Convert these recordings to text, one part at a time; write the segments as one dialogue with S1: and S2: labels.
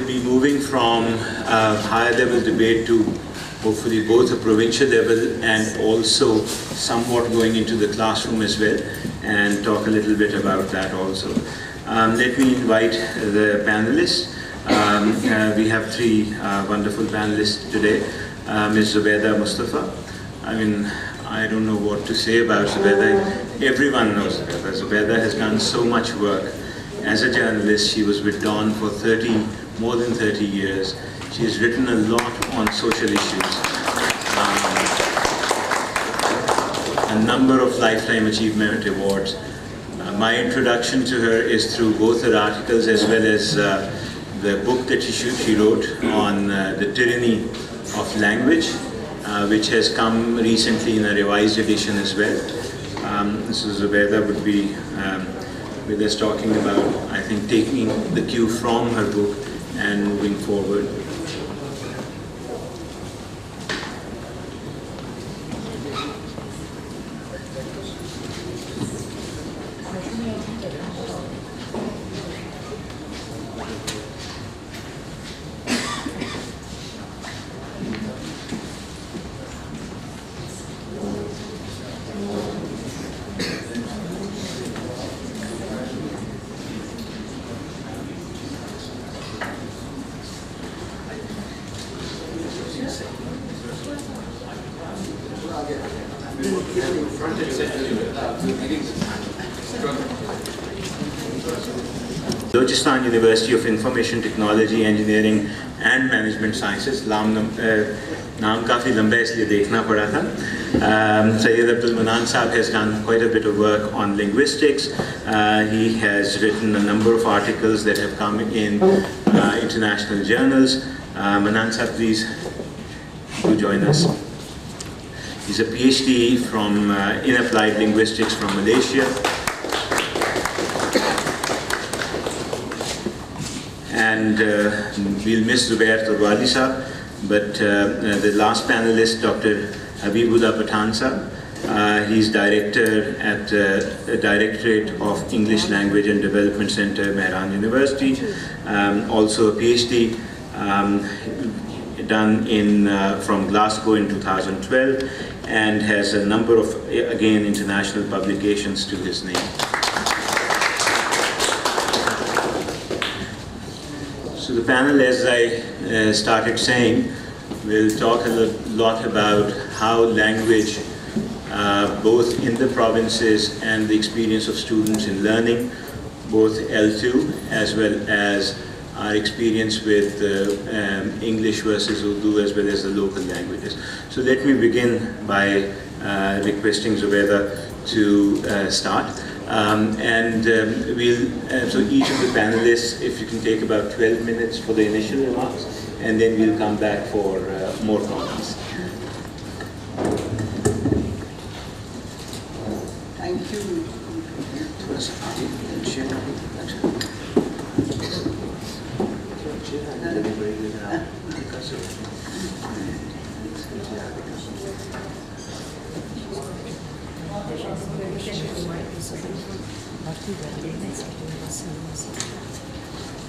S1: to be moving from higher level debate to hopefully both a provincial level and also somewhat going into the classroom as well, and talk a little bit about that also. Let me invite the panelists. We have three wonderful panelists today. Ms. Zubeida Mustafa. I mean, I don't know what to say about Zubeida. Everyone knows Zubeida. Zubeida has done so much work. As a journalist, she was with Dawn for more than 30 years. She has written a lot on social issues. A number of Lifetime Achievement Awards. My introduction to her is through both her articles as well as the book that she wrote on the tyranny of language, which has come recently in a revised edition as well. So Zubeida would be with us talking about, I think, taking the cue from her book and moving forward. Balochistan University of Information Technology, Engineering and Management Sciences. नाम काफ़ी लंबा इसलिए देखना पड़ा था. Syed Abdul Manan Sahab has done quite a bit of work on linguistics. He has written a number of articles that have come in international journals. Manan Sahab, please do join us. He's a PhD in Applied Linguistics from Malaysia. And we'll miss Zubair Turwali Sahab, but the last panelist, Dr. Habibullah Pathan Sahab, he's director at the Directorate of English Language and Development Center, Manan University. Also a PhD done from Glasgow in 2012, and has a number of, again, international publications to his name. So the panel, as I started saying, will talk a lot about how language, both in the provinces and the experience of students in learning, both L2 as well as our experience with English versus Urdu as well as the local languages. So let me begin by requesting Zubeida to start. So each of the panelists, if you can take about 12 minutes for the initial remarks, and then we'll come back for more comments.
S2: Thank you.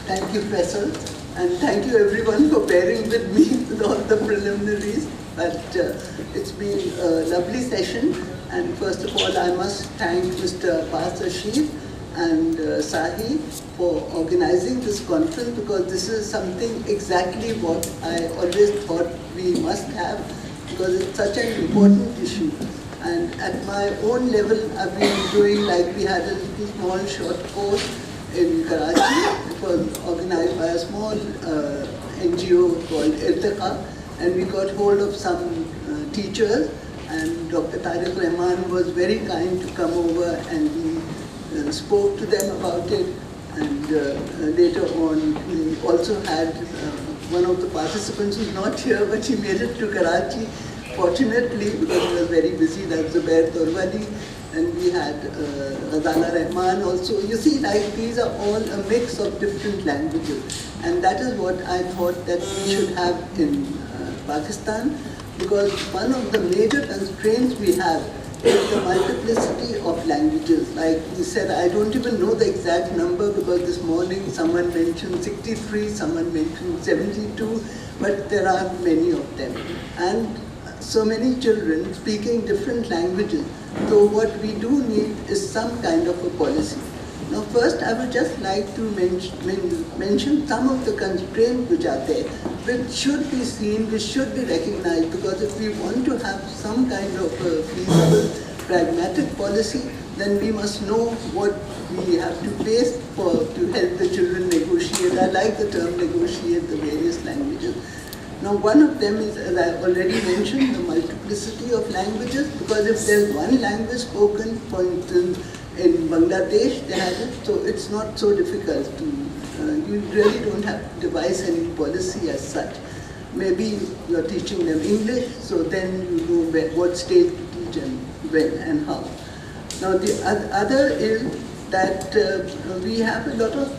S2: Thank you, Faisal, and thank you everyone for bearing with me with all the preliminaries. But it's been a lovely session, and first of all, I must thank Mr. Syed and Sahi for organizing this conference, because this is something exactly what I always thought we must have, because it's such an important issue. And at my own level, I've been doing, like, we had a little small short course in Karachi. It was organized by a small NGO called Irtiqa, and we got hold of some teachers, and Dr. Tariq Rahman was very kind to come over, and we spoke to them about it. And later on, we also had one of the participants who's not here, but she made it to Karachi, fortunately, because he was very busy. That's Zubair Turwali. And we had Ghazala Rahman also. You see, like, these are all a mix of different languages. And that is what I thought that we should have in Pakistan, because one of the major constraints we have is the multiplicity of languages. Like we said, I don't even know the exact number because this morning someone mentioned 63, someone mentioned 72, but there are many of them. And so many children speaking different languages. So what we do need is some kind of a policy. Now first I would just like to mention some of the constraints which are there, which should be seen, which should be recognized, because if we want to have some kind of a feasible, pragmatic policy, then we must know what we have to face to help the children negotiate. I like the term negotiate the various languages. Now one of them is, as I already mentioned, the multiplicity of languages, because if there's one language spoken, for instance, in Bangladesh, they have it, so it's not so difficult to, you really don't have to devise any policy as such. Maybe you're teaching them English, so then you know what stage to teach and when and how. Now the other is that we have a lot of,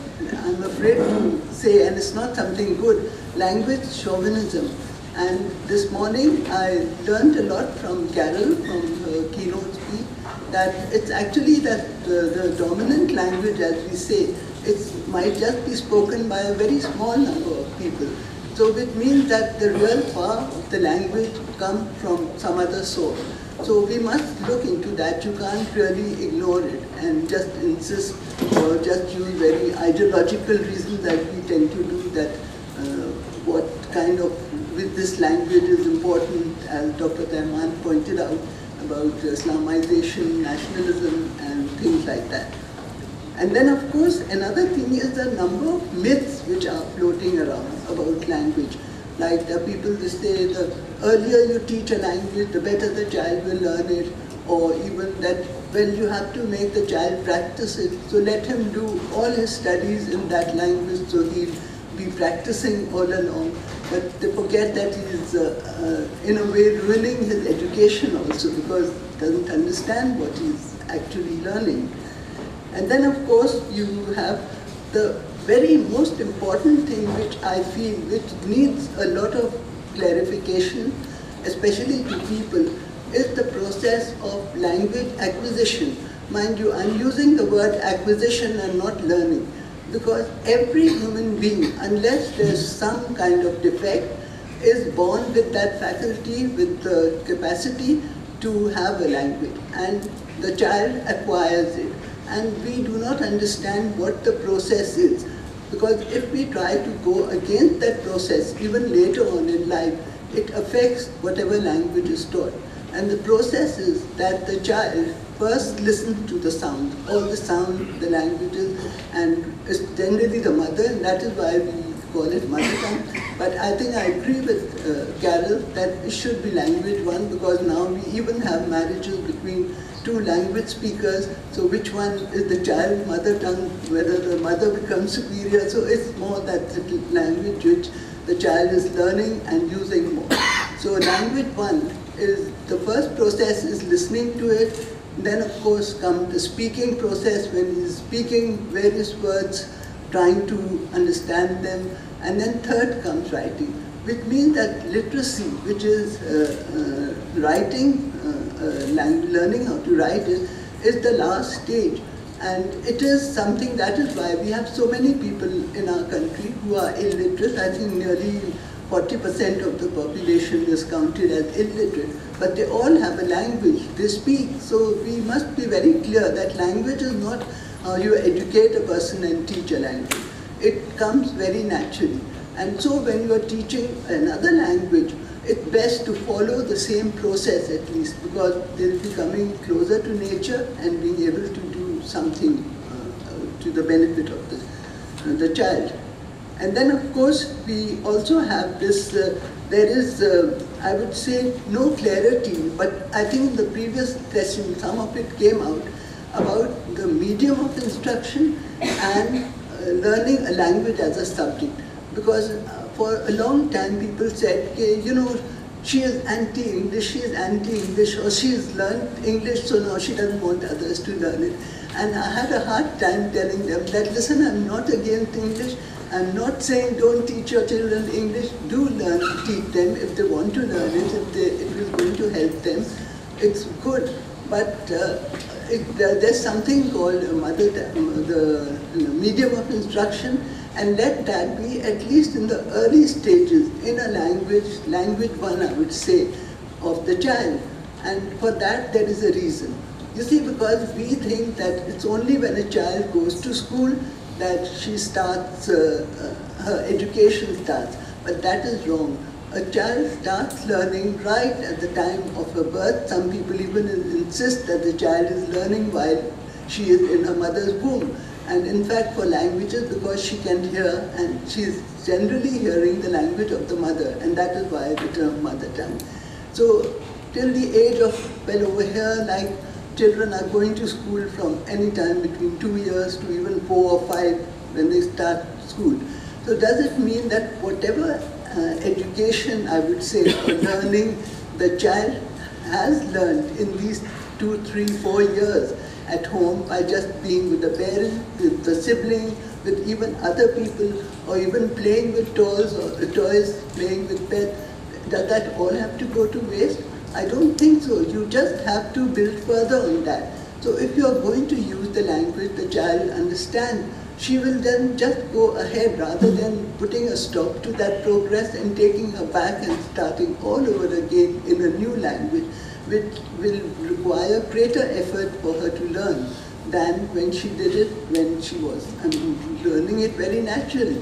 S2: I'm afraid to say, and it's not something good, language chauvinism. And this morning I learned a lot from Carol, from her keynote speech, that it's actually that the dominant language, as we say, it might just be spoken by a very small number of people. So it means that the real power of the language comes from some other source. So we must look into that. You can't really ignore it and just insist or just use very ideological reasons that we tend to do, that what kind of, with this language is important, as Dr. Taiman pointed out, about Islamization, nationalism, and things like that. And then, of course, another thing is the number of myths which are floating around about language. Like the people, they say, the earlier you teach a language, the better the child will learn it, or even that, well, you have to make the child practice it, so let him do all his studies in that language, so he'll be practicing all along. But they forget that he is, in a way, ruining his education also, because he doesn't understand what he's actually learning. And then, of course, you have the very most important thing which I feel, which needs a lot of clarification, especially to people, is the process of language acquisition. Mind you, I'm using the word acquisition and not learning, because every human being, unless there's some kind of defect, is born with that faculty, with the capacity to have a language, and the child acquires it. And we do not understand what the process is, because if we try to go against that process, even later on in life, it affects whatever language is taught. And the process is that the child first listens to the sound, all the sound, the languages, and it's generally the mother, and that is why we call it mother tongue. But I think I agree with Carol that it should be language one, because now we even have marriages between two language speakers, so which one is the child's mother tongue, whether the mother becomes superior, so it's more that language which the child is learning and using more. So language one is, the first process is listening to it, then of course comes the speaking process, when he's speaking various words, trying to understand them, and then third comes writing, which means that literacy, which is writing, learning how to write, is the last stage. And it is something, that is why we have so many people in our country who are illiterate. I think nearly 40% of the population is counted as illiterate, but they all have a language, they speak. So we must be very clear that language is not how you educate a person and teach a language. It comes very naturally. And so when you are teaching another language, it's best to follow the same process at least, because they'll be coming closer to nature and being able to do something to the benefit of the child. And then of course we also have this, there is, I would say, no clarity, but I think in the previous session some of it came out about the medium of instruction and learning a language as a subject. Because for a long time people said, okay, you know, she is anti-English, she is anti-English, or she has learned English, so now she doesn't want others to learn it. And I had a hard time telling them that, listen, I'm not against English, I'm not saying don't teach your children English, do learn, teach them if they want to learn it, if it is going to help them, it's good. but there's something called the medium of instruction, and let that be at least in the early stages in a language one, I would say, of the child. And for that there is a reason. You see, because we think that it's only when a child goes to school that she starts, her education starts, but that is wrong. A child starts learning right at the time of her birth. Some people even insist that the child is learning while she is in her mother's womb. And in fact, for languages, because she can hear, and she is generally hearing the language of the mother, and that is why the term mother tongue. So till the age of, well, over here, like, children are going to school from any time between 2 years to even 4 or 5 when they start school. So does it mean that whatever education, I would say, or learning the child has learned in these 2, 3, 4 years at home by just being with the parent, with the sibling, with even other people, or even playing with toys, playing with pets, does that all have to go to waste? I don't think so. You just have to build further on that. So if you are going to use the language the child understands, she will then just go ahead rather than putting a stop to that progress and taking her back and starting all over again in a new language, which will require greater effort for her to learn than when she did it when she was learning it very naturally.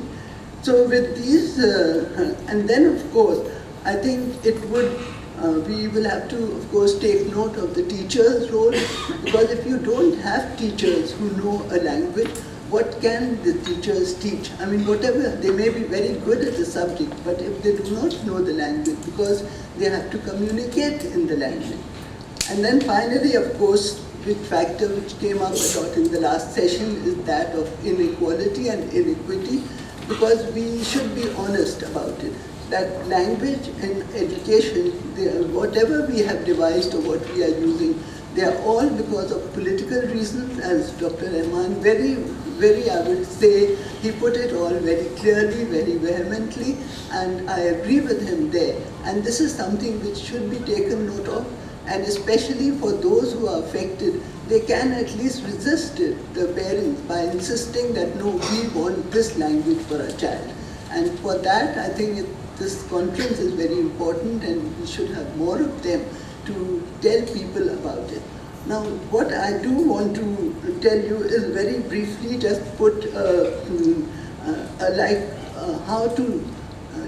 S2: So with these, and then of course, I think it would, we will have to, of course, take note of the teacher's role, because if you don't have teachers who know a language, what can the teachers teach? I mean, whatever, they may be very good at the subject, but if they do not know the language, because they have to communicate in the language. And then finally, of course, the factor which came up a lot in the last session is that of inequality and inequity, because we should be honest about it. That language and education, whatever we have devised or what we are using, they are all because of political reasons, as Dr. Rahman very, I would say, he put it all very clearly, very vehemently, and I agree with him there. And this is something which should be taken note of, and especially for those who are affected, they can at least resist it, the parents, by insisting that no, we want this language for our child. And for that, I think this conference is very important, and we should have more of them to tell people about it. Now, what I do want to tell you is very briefly just put how to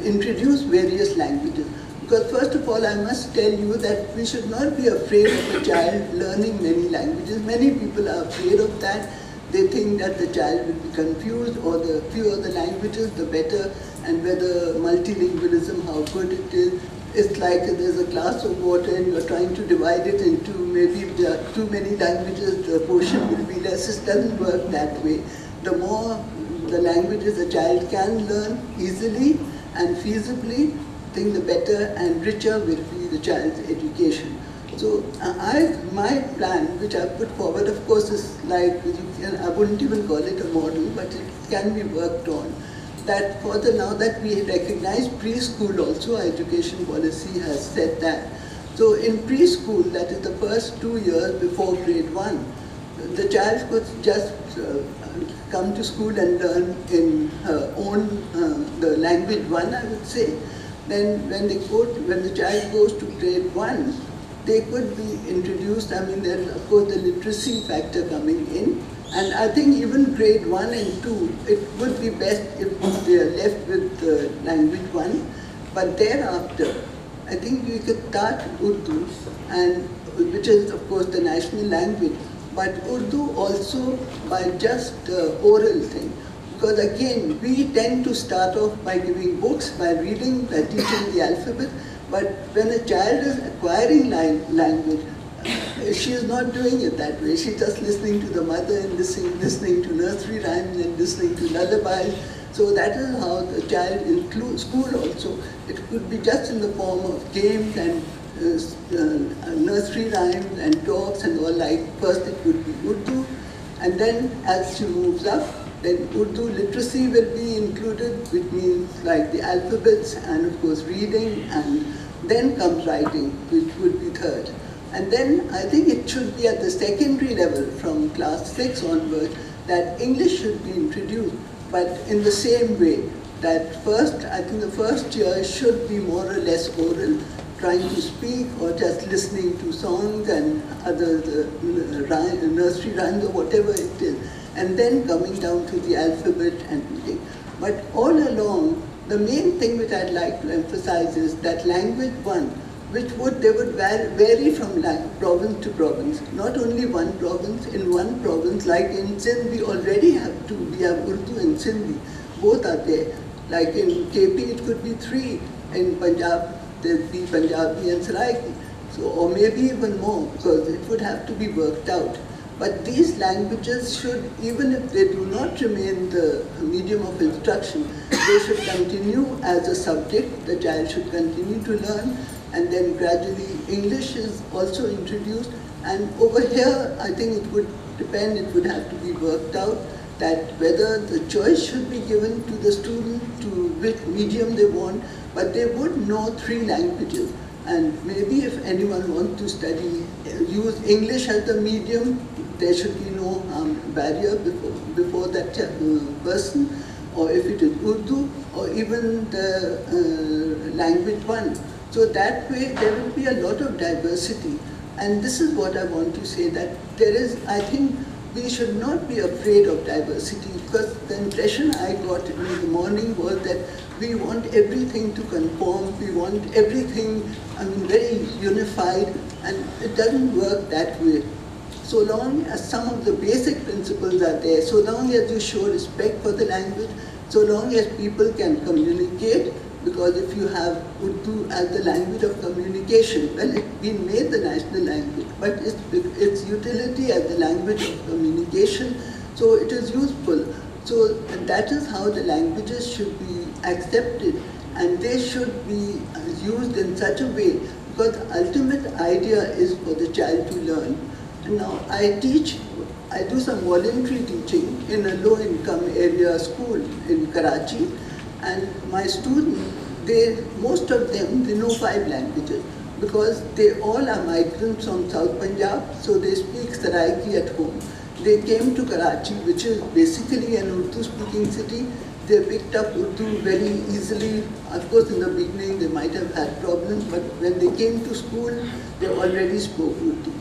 S2: introduce various languages. Because first of all, I must tell you that we should not be afraid of a child learning many languages. Many people are afraid of that. They think that the child will be confused, or the fewer the languages, the better, and whether multilingualism, how good it is. It's like there's a glass of water and you're trying to divide it into, maybe if there are too many languages, the portion will be less. It doesn't work that way. The more the languages a child can learn easily and feasibly, I think the better and richer will be the child's education. So my plan, which I put forward, of course, is like, I wouldn't even call it a model, but it can be worked on. That further, now that we recognize preschool also, our education policy has said that. So in preschool, that is the first 2 years before grade 1, the child could just come to school and learn in her own, the language 1, I would say. Then when the child goes to grade 1, they could be introduced, I mean, there's of course the literacy factor coming in. And I think even grade 1 and 2, it would be best if they are left with language 1. But thereafter, I think we could start Urdu, and which is of course the national language, but Urdu also by just oral thing. Because again, we tend to start off by giving books, by reading, by teaching the alphabet, but when a child is acquiring language, she is not doing it that way. She's just listening to the mother and listening to nursery rhymes and listening to lullabies. So that is how the child includes school also. It could be just in the form of games and nursery rhymes and talks and all like. First it would be Urdu, and then as she moves up, then Urdu literacy will be included, which means like the alphabets and of course reading, and then comes writing, which would be third. And then I think it should be at the secondary level, from class 6 onward, that English should be introduced, but in the same way. That first, I think the first year should be more or less oral, trying to speak or just listening to songs and other nursery rhymes or whatever it is, and then coming down to the alphabet and reading. But all along, the main thing which I'd like to emphasize is that language one, they would vary from province to province. Not only one province, in one province, like in Sindh, we already have two. We have Urdu and Sindhi, both are there. Like in KP, it could be 3. In Punjab, there'd be Punjabi and Saraiki. So, or maybe even more, because it would have to be worked out. But these languages should, even if they do not remain the medium of instruction, they should continue as a subject. The child should continue to learn, and then gradually English is also introduced. And over here, I think it would depend, it would have to be worked out, that whether the choice should be given to the student to which medium they want, but they would know 3 languages. And maybe if anyone wants to study, use English as the medium, there should be no barrier before that person, or if it is Urdu, or even the language one. So that way there will be a lot of diversity. And this is what I want to say, that there is, I think, we should not be afraid of diversity, because the impression I got in the morning was that we want everything to conform, we want everything, very unified, and it doesn't work that way. So long as some of the basic principles are there, so long as you show respect for the language, so long as people can communicate, because if you have Urdu as the language of communication, well, it's been made the national language, but its utility as the language of communication, so it is useful. So that is how the languages should be accepted, and they should be used in such a way, because the ultimate idea is for the child to learn. And now I do some voluntary teaching in a low-income area school in Karachi, and my students, most of them, they know 5 languages, because they all are migrants from South Punjab, so they speak Saraiki at home. They came to Karachi, which is basically an Urdu-speaking city. They picked up Urdu very easily. Of course, in the beginning, they might have had problems, but when they came to school, they already spoke Urdu.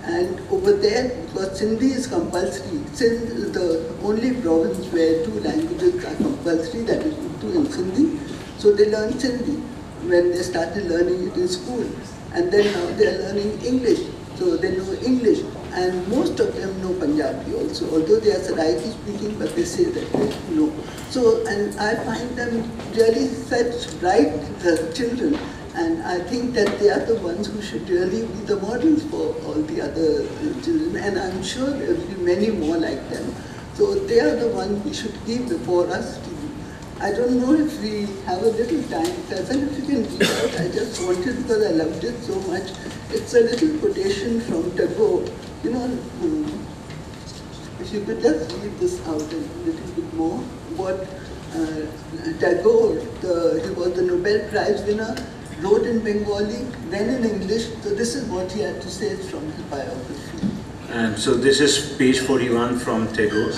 S2: And over there, because Sindhi is compulsory, Sindh is the only province where 2 languages are compulsory, that is Urdu and Sindhi. So they learned Sindhi when they started learning it in school. And then now they are learning English, so they know English. And most of them know Punjabi also, although they are Saraiki speaking, but they say that they know. So, and I find them really such bright children. And I think that they are the ones who should really be the models for all the other children. And I'm sure there will be many more like them. So they are the ones we should keep before us. I don't know if we have a little time. Faisal, if you can read out, I just wanted, because I loved it so much. It's a little quotation from Tagore. You know, if you could just read this out a little bit more. What Tagore, he was the Nobel Prize winner, wrote in Bengali, then in English. So this is what he had to say from his biography.
S1: So this is page 41 from Tagore.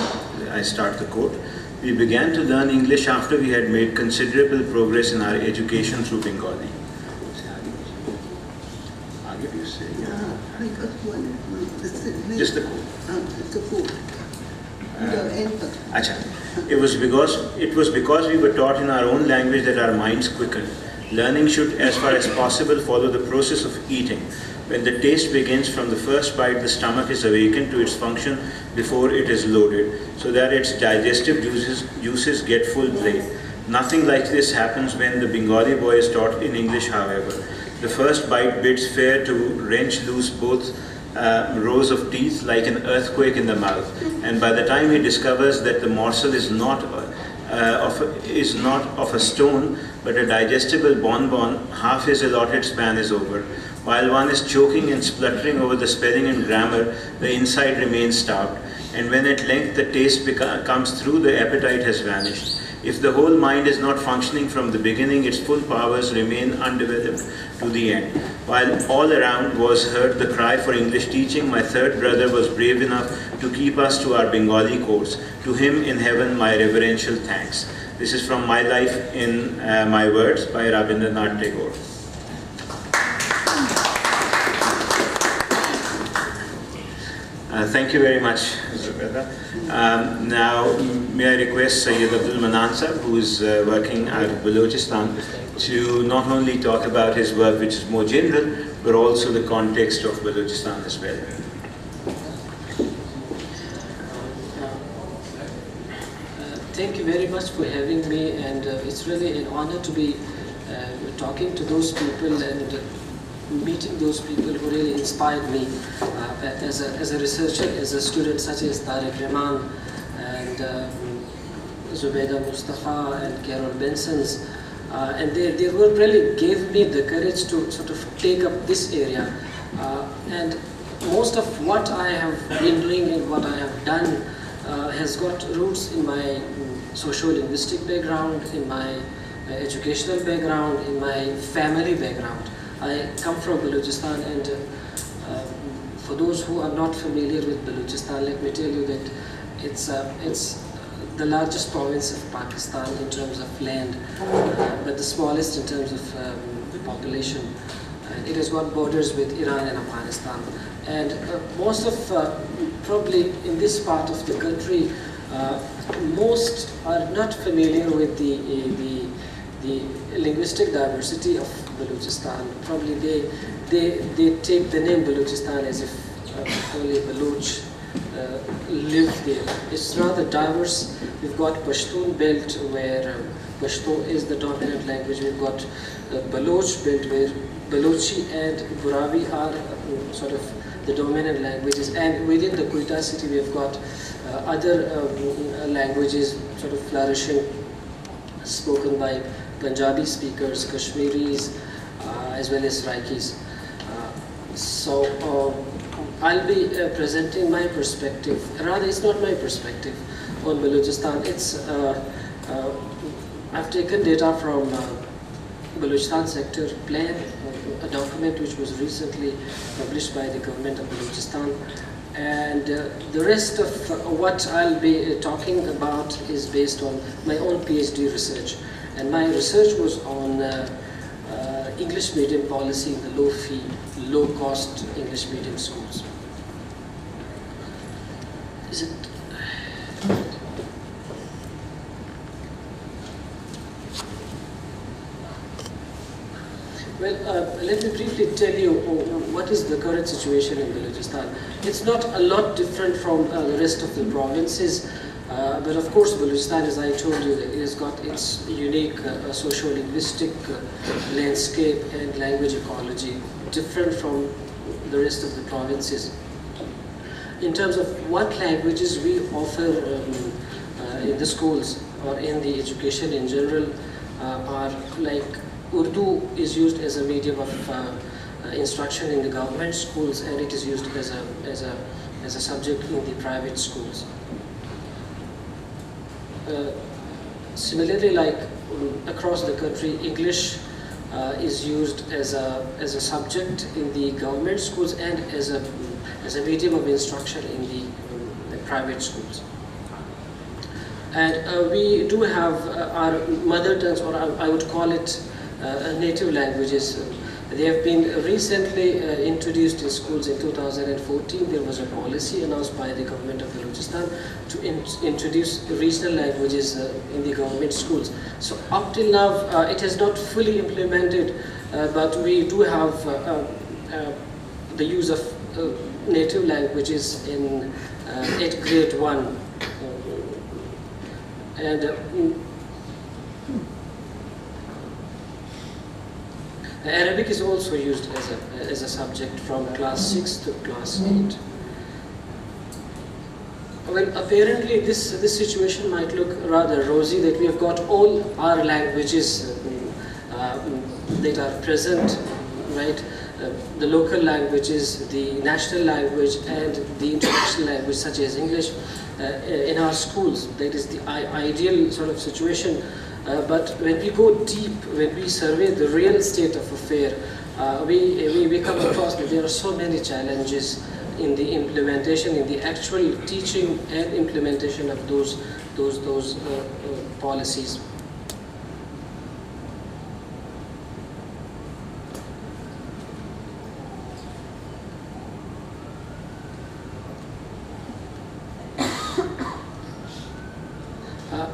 S1: I start the quote. We began to learn English after we had made considerable progress in our education through Bengali. Just the quote.
S2: It's a quote.
S1: It was because we were taught in our own language that our minds quickened. Learning should, as far as possible, follow the process of eating. When the taste begins, from the first bite, the stomach is awakened to its function before it is loaded, so that its digestive juices get full play. Nothing like this happens when the Bengali boy is taught in English, however. The first bite bids fair to wrench loose both rows of teeth like an earthquake in the mouth, and by the time he discovers that the morsel is not of a stone but a digestible bonbon, half his allotted span is over. While one is choking and spluttering over the spelling and grammar, the inside remains starved, and when at length the taste comes through, the appetite has vanished. If the whole mind is not functioning from the beginning, its full powers remain undeveloped to the end. While all around was heard the cry for English teaching, my third brother was brave enough to keep us to our Bengali course. To him in heaven my reverential thanks. This is from My Life in My Words by Rabindranath Tagore. Thank you very much, Zubeida. Now, may I request Syed Abdul Manan sir, who is working out of Balochistan, to not only talk about his work, which is more general, but also the context of Balochistan as well.
S3: Thank you very much for having me, and it's really an honor to be talking to those people and meeting those people who really inspired me as a researcher, as a student, such as Tariq Rahman and Zubeida Mustafa and Carol Benson's. And they really gave me the courage to sort of take up this area. And most of what I have been doing and what I have done has got roots in my socio-linguistic background, in my educational background, in my family background. I come from Balochistan, and for those who are not familiar with Balochistan, let me tell you that it's the largest province of Pakistan in terms of land, but the smallest in terms of population. It has got borders with Iran and Afghanistan. And most of, probably in this part of the country, most are not familiar with the linguistic diversity of Balochistan. Probably they take the name Balochistan as if only Baloch live there. It's rather diverse. We've got Pashtun belt where Pashto is the dominant language. We've got Baloch belt where Balochi and Burawi are sort of the dominant languages, and within the Quetta city we've got other languages sort of flourishing, spoken by Punjabi speakers, Kashmiris, as well as Raikis. So I'll be presenting my perspective. Rather, it's not my perspective on Balochistan. It's I've taken data from Balochistan Sector Plan, a document which was recently published by the government of Balochistan. And the rest of what I'll be talking about is based on my own PhD research. And my research was on English medium policy in the low-fee, low-cost English medium schools. Is it? Well, let me briefly tell you what is the current situation in Balochistan. It's not a lot different from the rest of the provinces, but of course Balochistan, as I told you, it has got its unique socio-linguistic landscape and language ecology, different from the rest of the provinces. In terms of what languages we offer in the schools or in the education in general, are like Urdu is used as a medium of instruction in the government schools, and it is used as a subject in the private schools. Similarly, like across the country, English is used as a subject in the government schools and as a medium of instruction in the private schools. And we do have our mother tongues, or I would call it native languages. They have been recently introduced in schools in 2014. There was a policy announced by the government of Balochistan to introduce regional languages in the government schools. So up till now, it has not fully implemented, but we do have the use of native languages in at grade 1. And Arabic is also used as a subject from class 6 to class 8. Well, apparently this situation might look rather rosy, that we have got all our languages that are present, right? the local languages, the national language, and the international language such as English in our schools. That is the ideal sort of situation. But when we go deep, when we survey the real state of affair, we come across that there are so many challenges in the implementation, in the actual teaching and implementation of those policies.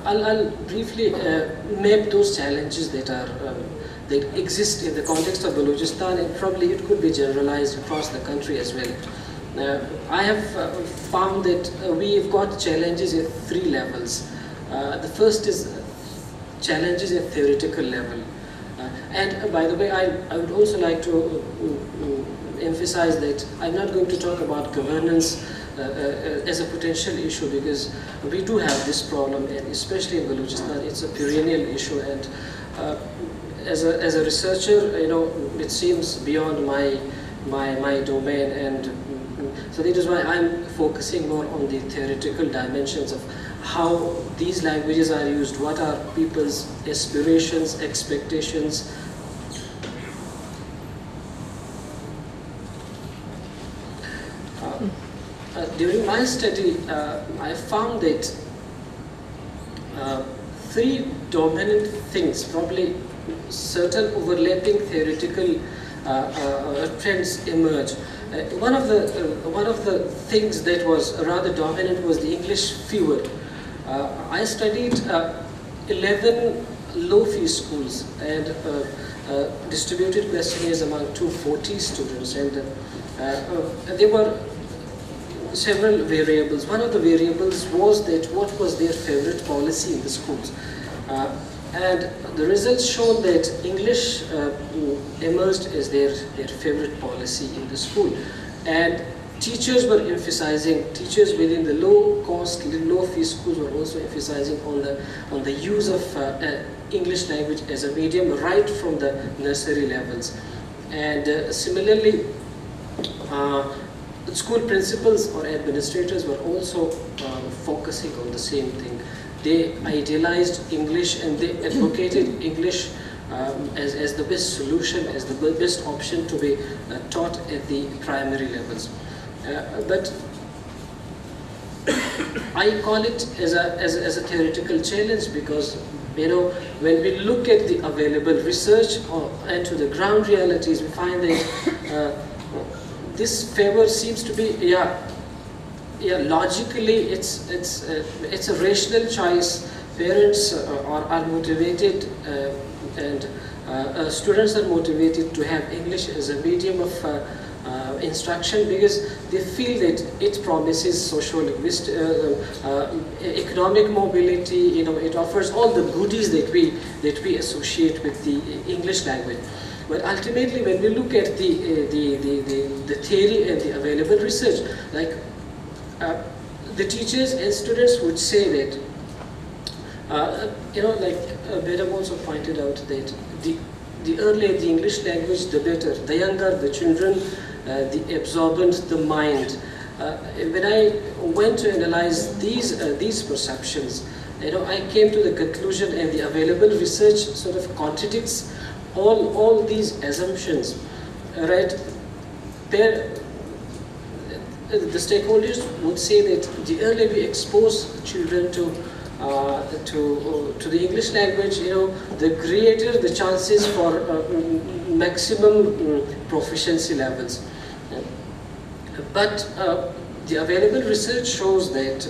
S3: I'll briefly map those challenges that exist in the context of Balochistan, and probably it could be generalized across the country as well. I have found that we've got challenges at 3 levels. The first is challenges at theoretical level. And by the way, I would also like to emphasize that I'm not going to talk about governance as a potential issue, because we do have this problem, and especially in Balochistan, it's a perennial issue. And as a researcher, it seems beyond my domain, and so that is why I'm focusing more on the theoretical dimensions of how these languages are used, what are people's aspirations, expectations. During my study, I found that 3 dominant things, probably certain overlapping theoretical trends emerge. One of the things that was rather dominant was the English fever. I studied 11 low-fee schools and distributed questionnaires among 240 students, and there were several variables. One of the variables was that what was their favorite policy in the schools. And the results showed that English emerged as their favorite policy in the school. And teachers were emphasizing, teachers within the low-cost, low-fee schools were also emphasizing on the use of English language as a medium right from the nursery levels. And similarly, school principals or administrators were also focusing on the same thing. They idealized English and they advocated English as the best solution, as the best option to be taught at the primary levels. But I call it as a theoretical challenge, because when we look at the available research and to the ground realities, we find that this favor seems to be, logically it's a rational choice. Parents are motivated and students are motivated to have English as a medium of instruction, because they feel that it promises socio-linguistic, economic mobility. It offers all the goodies that we associate with the English language. But ultimately, when we look at the theory and the available research, like the teachers and students would say that, like Bedam also pointed out that the earlier the English language, the better. The younger the children, the absorbent the mind. When I went to analyze these perceptions, I came to the conclusion, and the available research sort of contradicts all these assumptions, right? The stakeholders would say that the earlier we expose children to the English language, the greater the chances for maximum proficiency levels. But the available research shows that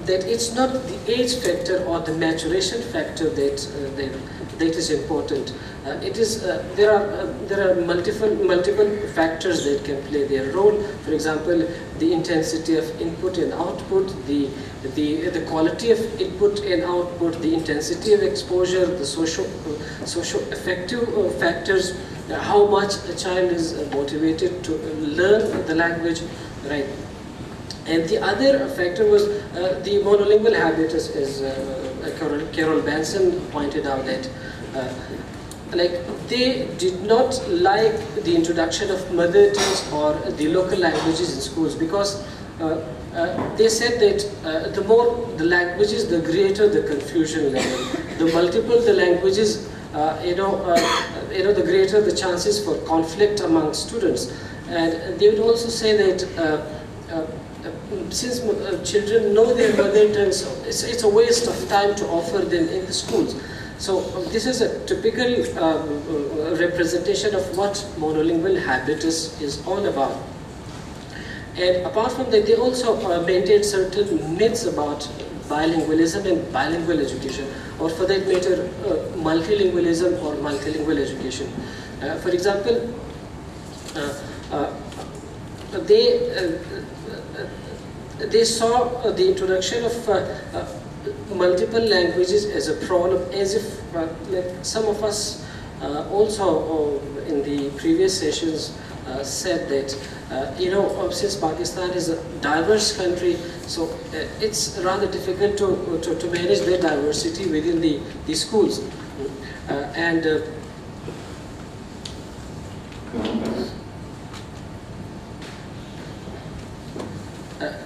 S3: that it's not the age factor or the maturation factor that is important. It is there are multiple factors that can play their role. For example, the intensity of input and output, the quality of input and output, the intensity of exposure, the socio-affective factors, how much a child is motivated to learn the language, right? And the other factor was the monolingual habit, as Carol Benson pointed out, that like they did not like the introduction of mother tongues or the local languages in schools, because they said that the more the languages, the greater the confusion level. The multiple the languages, the greater the chances for conflict among students. And they would also say that since children know their mother tongues, it's a waste of time to offer them in the schools. So this is a typical representation of what monolingual habitus is all about. And apart from that, they also maintain certain myths about bilingualism and bilingual education, or for that matter, multilingualism or multilingual education. For example, they saw the introduction of multiple languages as a problem, as if like some of us also in the previous sessions said that since Pakistan is a diverse country, so it's rather difficult to manage their diversity within the schools.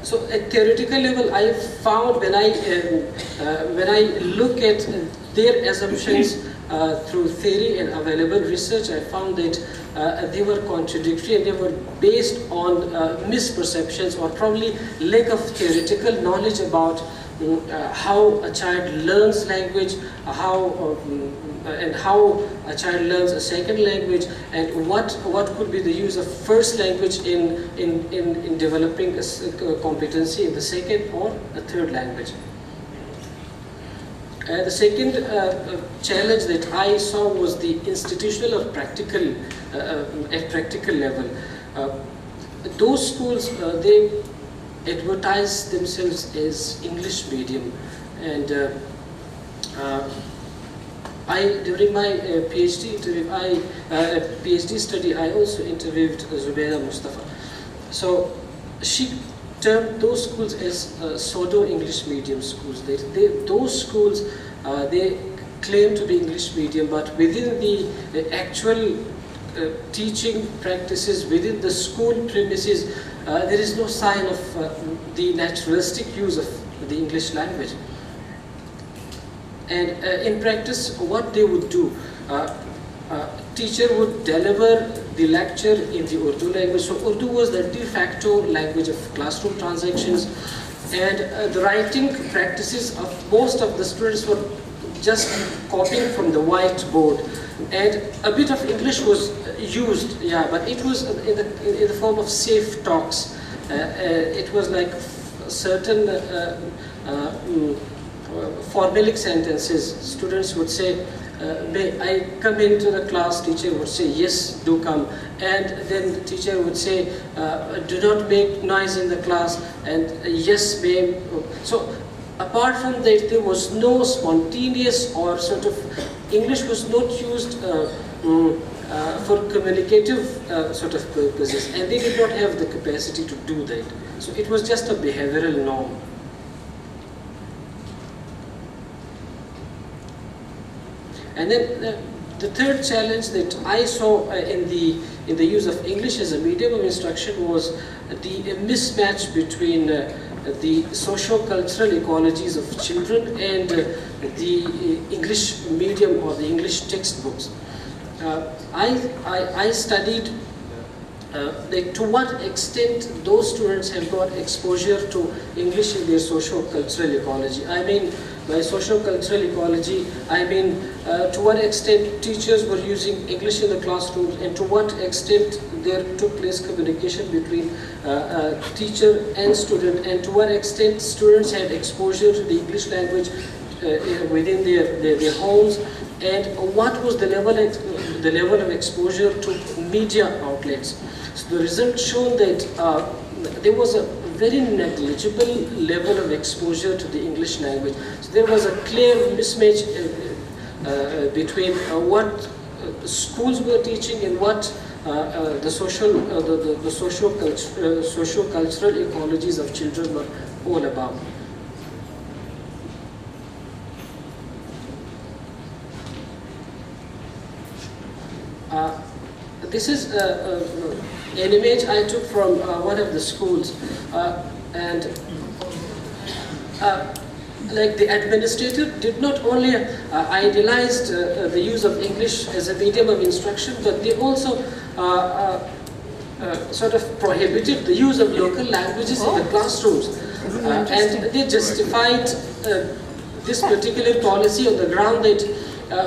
S3: So at theoretical level, I found when I look at their assumptions through theory and available research, I found that they were contradictory and they were based on misperceptions or probably lack of theoretical knowledge about how a child learns language, how a child learns a second language, and what could be the use of first language in developing a competency in the second or a third language. The second challenge that I saw was the institutional or practical, at practical level. Those schools, they advertise themselves as English medium, and during my PhD study, I also interviewed Zubeida Mustafa. So she termed those schools as pseudo-English medium schools. Those schools, they claim to be English medium, but within the actual teaching practices, within the school premises, there is no sign of the naturalistic use of the English language. And in practice, what they would do, teacher would deliver the lecture in the Urdu language. So Urdu was the de facto language of classroom transactions, and the writing practices of most of the students were just copying from the whiteboard. And a bit of English was used, yeah, but it was in the form of safe talks. It was like certain formalic sentences. Students would say, may I come into the class? Teacher would say, yes, do come. And then the teacher would say, do not make noise in the class, and yes, ma'am. So apart from that, there was no spontaneous or sort of, English was not used for communicative sort of purposes, and they did not have the capacity to do that. So it was just a behavioral norm. And then the third challenge that I saw in the use of English as a medium of instruction was the mismatch between the socio-cultural ecologies of children and the English medium or the English textbooks. I studied like to what extent those students have got exposure to English in their socio-cultural ecology. I mean, by socio-cultural ecology, I mean to what extent teachers were using English in the classrooms, and to what extent there took place communication between teacher and student, and to what extent students had exposure to the English language within their homes, and what was the level of exposure to media outlets. So the results showed that there was a very negligible level of exposure to the English language. So there was a clear mismatch between what schools were teaching and what the socio-cultural ecologies of children were all about. This is an image I took from one of the schools, and like the administrator did not only idealized the use of English as a medium of instruction, but they also sort of prohibited the use of local languages in the classrooms. And they justified this particular policy on the ground that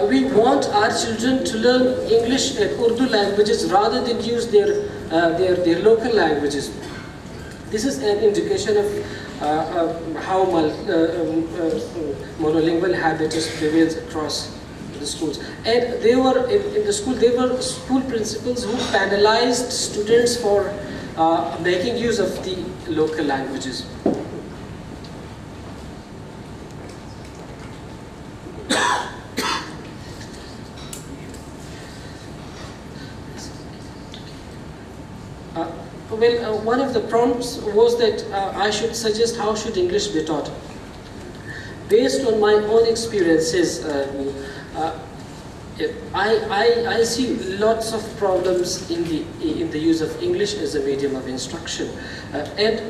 S3: we want our children to learn English and Urdu languages rather than use their local languages. This is an indication of how monolingual habitus prevails across the schools. And they were, in the school, there were school principals who penalized students for making use of the local languages. One of the prompts was that I should suggest how should English be taught. Based on my own experiences, I see lots of problems in the use of English as a medium of instruction. And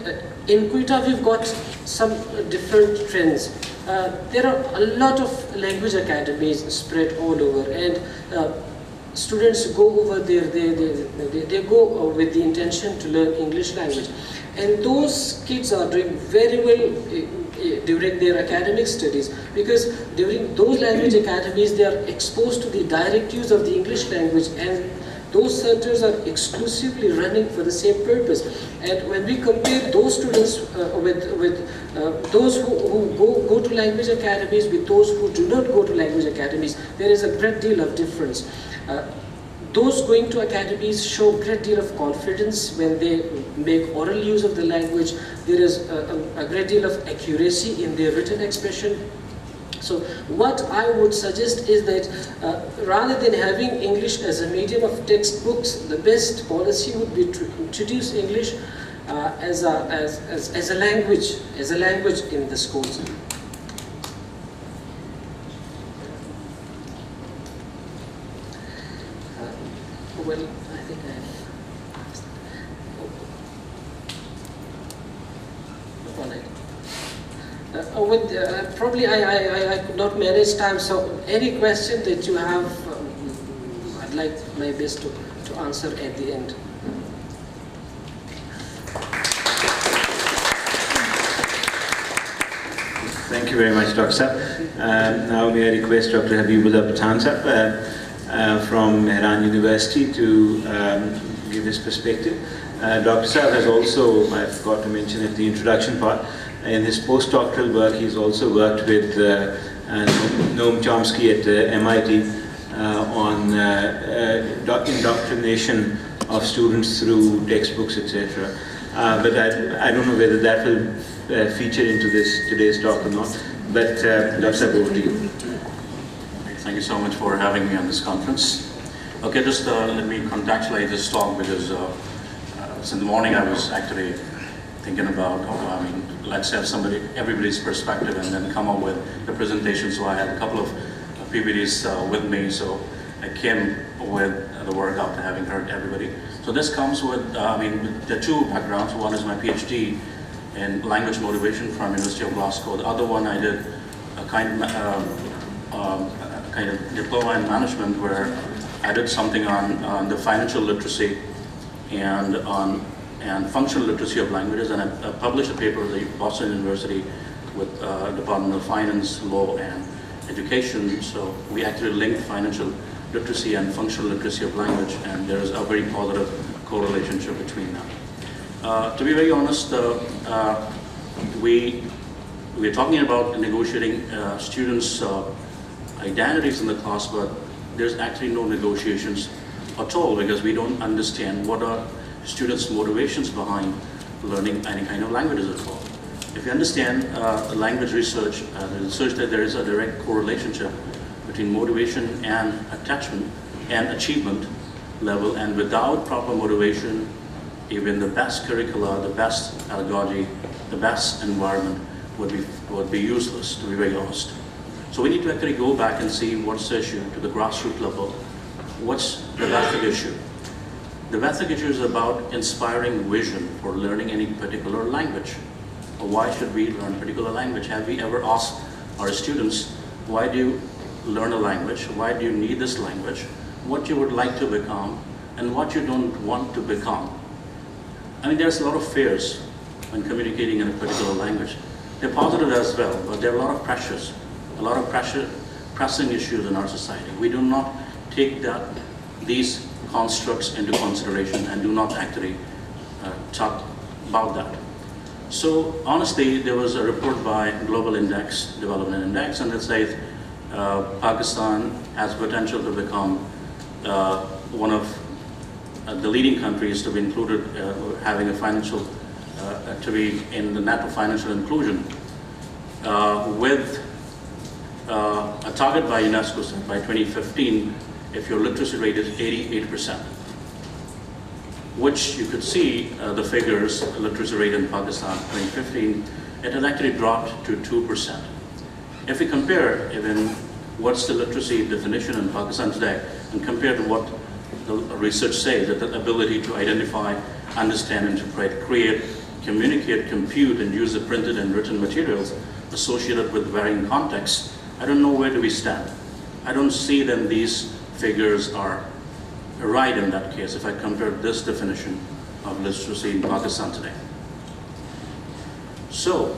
S3: in Quetta we've got some different trends. There are a lot of language academies spread all over, and students go over there, they go with the intention to learn English language. And those kids are doing very well during their academic studies, because during those language academies they are exposed to the direct use of the English language, and those centers are exclusively running for the same purpose. And when we compare those students with those who go to language academies with those who do not go to language academies, there is a great deal of difference. Those going to academies show a great deal of confidence when they make oral use of the language. There is a great deal of accuracy in their written expression. So what I would suggest is that rather than having English as a medium of textbooks, the best policy would be to introduce English as a language in the schools. Well, I think probably I could not manage time, so any question that you have, I'd like my best to answer at the end.
S1: Thank you very much, Dr. Saab. Now may I request Dr. Habibullah Pathan from Mehran University to give his perspective. Dr. Saab has also, I forgot to mention at the introduction part, in his postdoctoral work he's also worked with Noam Chomsky at MIT on indoctrination of students through textbooks, etc. But I don't know whether that will feature into today's talk or not. But Dr. Saab, over to you.
S4: Thank you so much for having me on this conference. Okay, just let me contextualize this talk, because since the morning I was actually thinking about, let's have everybody's perspective and then come up with the presentation. So I had a couple of PPTs with me, so I came with the work after having heard everybody. So this comes with, the two backgrounds. One is my PhD in language motivation from University of Glasgow. The other one I did a kind of diploma in management, where I did something on the financial literacy and functional literacy of languages, and I published a paper at Boston University with Department of Finance, Law, and Education. So we actually linked financial literacy and functional literacy of language, and there is a very positive correlation between them. To be very honest, we're talking about negotiating students' identities in the class, but there's actually no negotiations at all, because we don't understand what are students' motivations behind learning any kind of languages at all. If you understand language research, the research that there is a direct correlation between motivation and attachment and achievement level, and without proper motivation, even the best curricula, the best pedagogy, the best environment would be useless, to be very honest. So we need to actually go back and see what's the issue to the grassroots level. what's the basic issue? The basic issue is about inspiring vision for learning any particular language. Why should we learn a particular language? Have we ever asked our students, why do you learn a language? Why do you need this language? What you would like to become and what you don't want to become? I mean, there's a lot of fears when communicating in a particular language. They're positive as well, but there are a lot of pressures, pressing issues in our society. We do not take these constructs into consideration and do not actually talk about that. So honestly, there was a report by Global Index, Development Index, and it says Pakistan has potential to become one of the leading countries to be included, having a financial, to be in the net of financial inclusion, with a target by UNESCO set by 2015, if your literacy rate is 88%, which you could see the figures, literacy rate in Pakistan 2015, it has actually dropped to 2%. If we compare even what's the literacy definition in Pakistan today and compare to what the research says, that the ability to identify, understand, interpret, create, communicate, compute, and use the printed and written materials associated with varying contexts, I don't know where do we stand. I don't see that these figures are right in that case if I compare this definition of literacy in Pakistan today. So,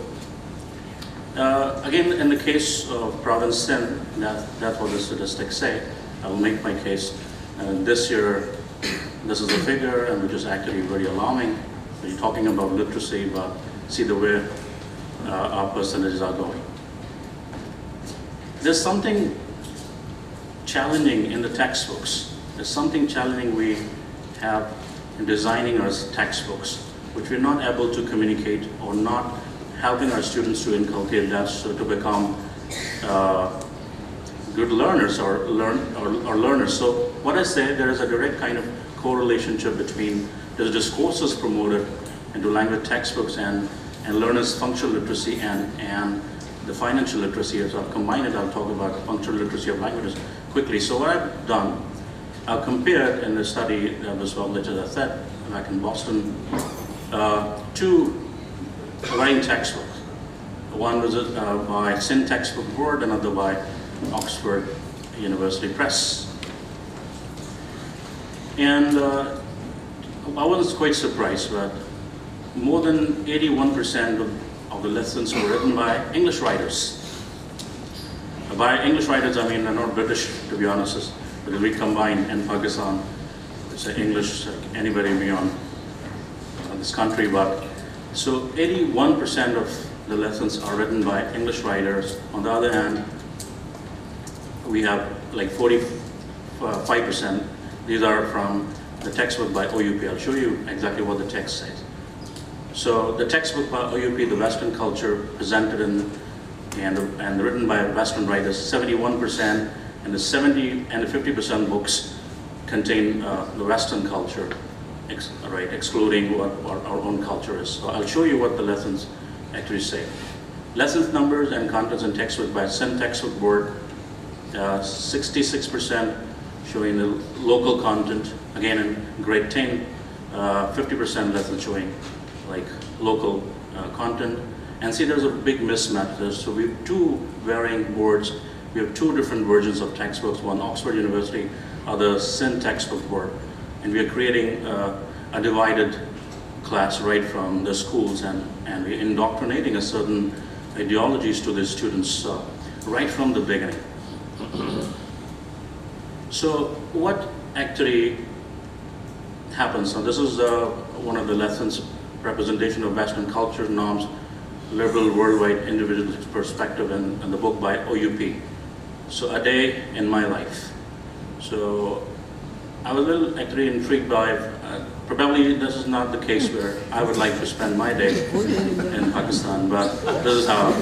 S4: again, in the case of province Sindh, that's what the statistics say. I will make my case. This year, this is a figure, and which is actually very alarming. We're talking about literacy, but see the way our percentages are going. There's something challenging in the textbooks. There's something challenging we have in designing our textbooks, which we're not able to communicate or not helping our students to inculcate that, so to become good learners or learners. So what I say, there is a direct kind of correlationship between the discourses promoted into language textbooks and learners' functional literacy and the financial literacy. As I'll combine it, I'll talk about functional literacy of languages quickly. So what I've done, I've compared in the study that was published, as I said, back in Boston, two writing textbooks. One was by Sindh Textbook Board, another by Oxford University Press. And I was quite surprised, but more than 81% of the lessons were written by English writers. By English writers, I mean, they're not British, to be honest, because we combine in Pakistan, it's English, anybody beyond this country, but so 81% of the lessons are written by English writers. On the other hand, we have like 45%. These are from the textbook by OUP. I'll show you exactly what the text says. So the textbook by OUP, The Western Culture, presented in and written by Western writers, 71%, and the 70 and the 50% books contain the Western culture, excluding what our own culture is. So I'll show you what the lessons actually say. Lessons, numbers, and contents in textbook by Sindh Textbook Board, 66% showing the local content. Again, in grade 10, 50% lessons showing like local content. And see, there's a big mismatch there. So we have two varying boards. We have two different versions of textbooks, one Oxford University, other Sindh Textbook Board. And we are creating a divided class right from the schools, and we're indoctrinating a certain ideologies to the students right from the beginning. So what actually happens? So this is one of the lessons, representation of Western culture, norms, liberal worldwide individualist perspective in the book by OUP. So a day in my life. So I was a little actually intrigued by, probably this is not the case where I would like to spend my day in Pakistan, but this is how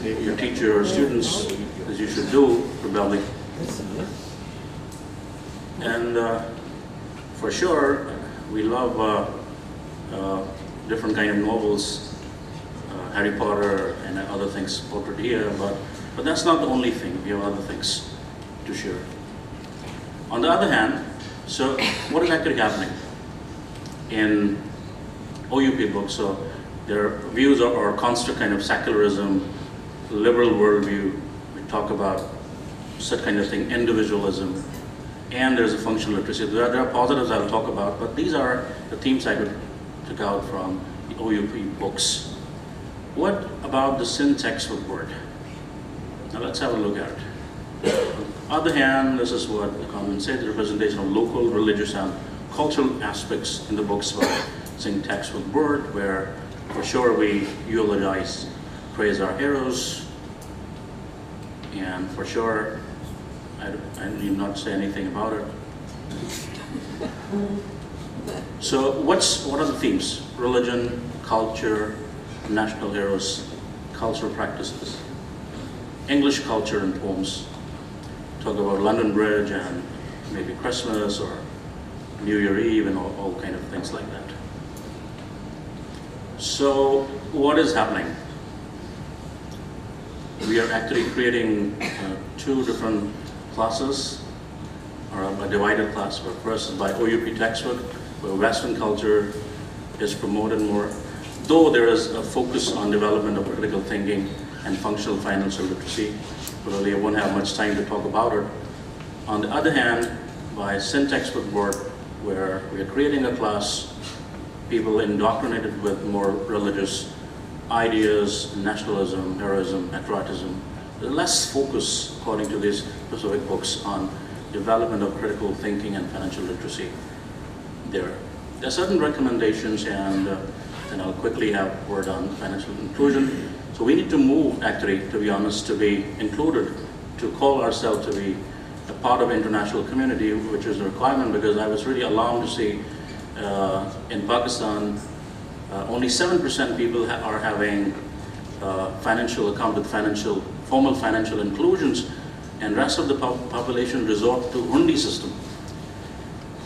S4: you teach your students, as you should do, probably. And for sure, we love different kind of novels, Harry Potter and other things portrayed here, but that's not the only thing. We have other things to share. On the other hand, so what is actually happening in OUP books? So their views are constant kind of secularism, liberal worldview. We talk about such kind of thing, individualism, and there's a functional literacy. There are positives I'll talk about, but these are the themes I took out from the OUP books. What about the syntax of word? Now let's have a look at it. On the other hand, this is what the comments say, the representation of local, religious, and cultural aspects in the books by syntax with word, where for sure we eulogize, praise our heroes, and for sure, I need not say anything about it. So what are the themes? Religion, culture, national heroes, cultural practices, English culture and poems. Talk about London Bridge and maybe Christmas or New Year Eve and all kind of things like that. So what is happening? We are actually creating two different classes, or a divided class. But first is by OUP textbook, where Western culture is promoted more, though there is a focus on development of critical thinking and functional financial literacy. Really, I won't have much time to talk about it. On the other hand, by syntax with word, where we are creating a class, people indoctrinated with more religious ideas, nationalism, heroism, patriotism. There's less focus, according to these specific books, on development of critical thinking and financial literacy. There are certain recommendations, and I'll quickly have a word on financial inclusion. So we need to move, actually, to be honest, to be included, to call ourselves to be a part of international community, which is a requirement, because I was really alarmed to see in Pakistan, only 7% people are having financial account with formal financial inclusions, and rest of the population resort to hundi system,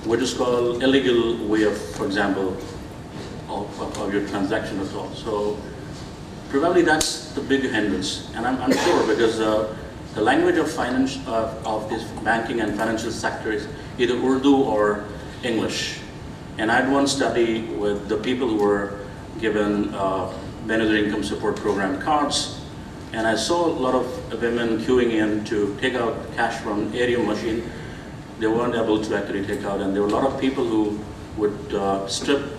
S4: which is called illegal way of, for example, of your transaction at all. So probably that's the big hindrance, and I'm unsure, because the language of finance of this banking and financial sector is either Urdu or English. And I had one study with the people who were given Benefit Income Support Program cards, and I saw a lot of women queuing in to take out cash from ATM machine. They weren't able to actually take out, and there were a lot of people who would strip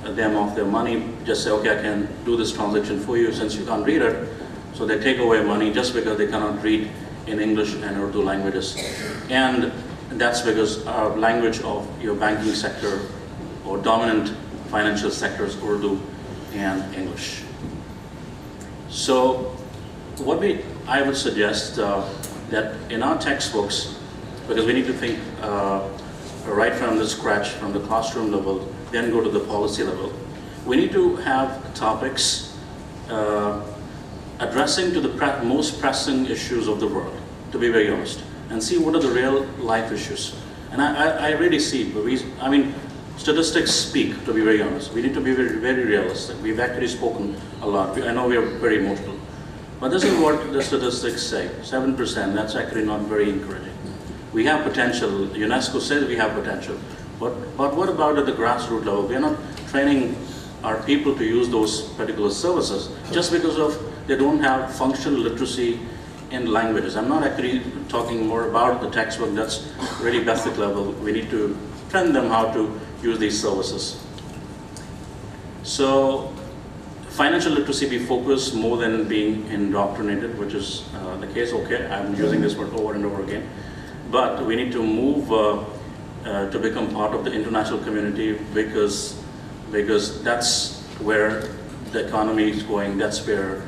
S4: them of their money, just say, okay, I can do this transaction for you since you can't read it. So they take away money just because they cannot read in English and Urdu languages. And that's because our language of your banking sector or dominant financial sector is Urdu and English. So what I would suggest that in our textbooks, because we need to think right from the scratch, from the classroom level, then go to the policy level. We need to have topics addressing to the most pressing issues of the world, to be very honest, and see what are the real life issues. And I really see, I mean, statistics speak, to be very honest. We need to be very, very realistic. We've actually spoken a lot. I know we are very emotional. But this is what the statistics say, 7%, that's actually not very encouraging. We have potential, UNESCO says we have potential, but what about at the grassroots level? We are not training our people to use those particular services just because of they don't have functional literacy in languages. I'm not actually talking more about the textbook, that's really basic level. We need to train them how to use these services. So financial literacy be focused more than being indoctrinated, which is the case. Okay, I'm using this word over and over again. But we need to move to become part of the international community, because that's where the economy is going, that's where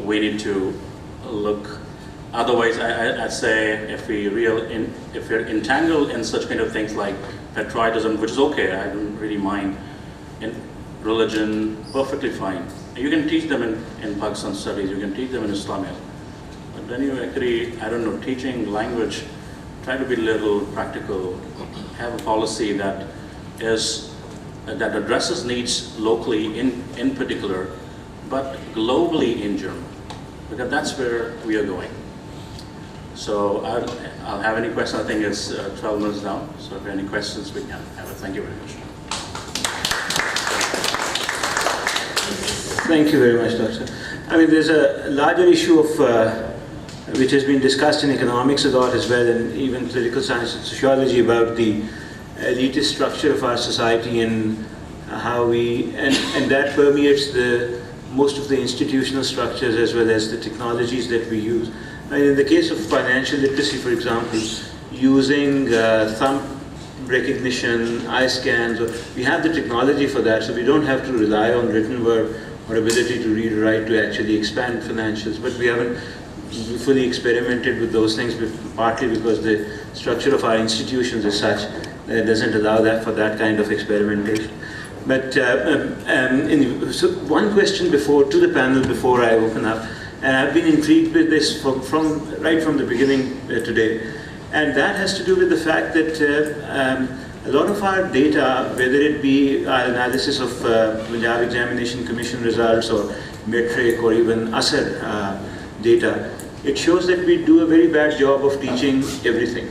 S4: we need to look. Otherwise, I'd say if we're entangled in such kind of things like patriotism, which is okay, I don't really mind, in religion, perfectly fine. You can teach them in Pakistan studies, you can teach them in Islamia. But when you actually, I don't know, teaching language, try to be a little practical, have a policy that addresses needs locally in particular, but globally in general, because that's where we are going. So I'll have any questions. I think it's 12 minutes down, so if any questions we can have it. Thank you very much.
S1: Thank you very much, Doctor. I mean, there's a larger issue of which has been discussed in economics a lot as well, and even political science and sociology, about the elitist structure of our society and how we, and that permeates most of the institutional structures as well as the technologies that we use. I mean, in the case of financial literacy, for example, using thumb recognition, eye scans, we have the technology for that, so we don't have to rely on written word or ability to read or write to actually expand financials, but we haven't fully experimented with those things, partly because the structure of our institutions is such that it doesn't allow that for that kind of experimentation. But so one question to the panel before I open up, and I've been intrigued with this right from the beginning today, and that has to do with the fact that a lot of our data, whether it be our analysis of Punjab Examination Commission results or metric or even ASAR data, it shows that we do a very bad job of teaching everything.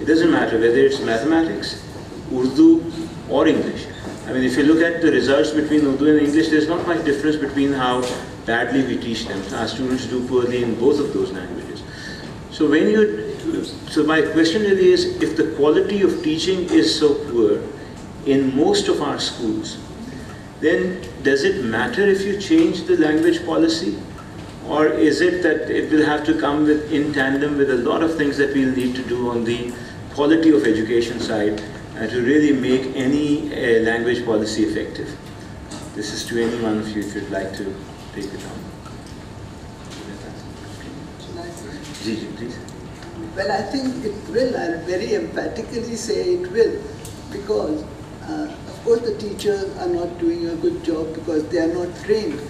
S1: It doesn't matter whether it's mathematics, Urdu or English. I mean, if you look at the results between Urdu and English, there's not much difference between how badly we teach them. Our students do poorly in both of those languages. So my question really is, if the quality of teaching is so poor in most of our schools, then does it matter if you change the language policy? Or is it that it will have to come in tandem with a lot of things that we'll need to do on the quality of education side to really make any language policy effective? This is to any one of you if you'd like to take it on. Please.
S2: Well, I think it will. I'll very emphatically say it will, because of course the teachers are not doing a good job because they are not trained.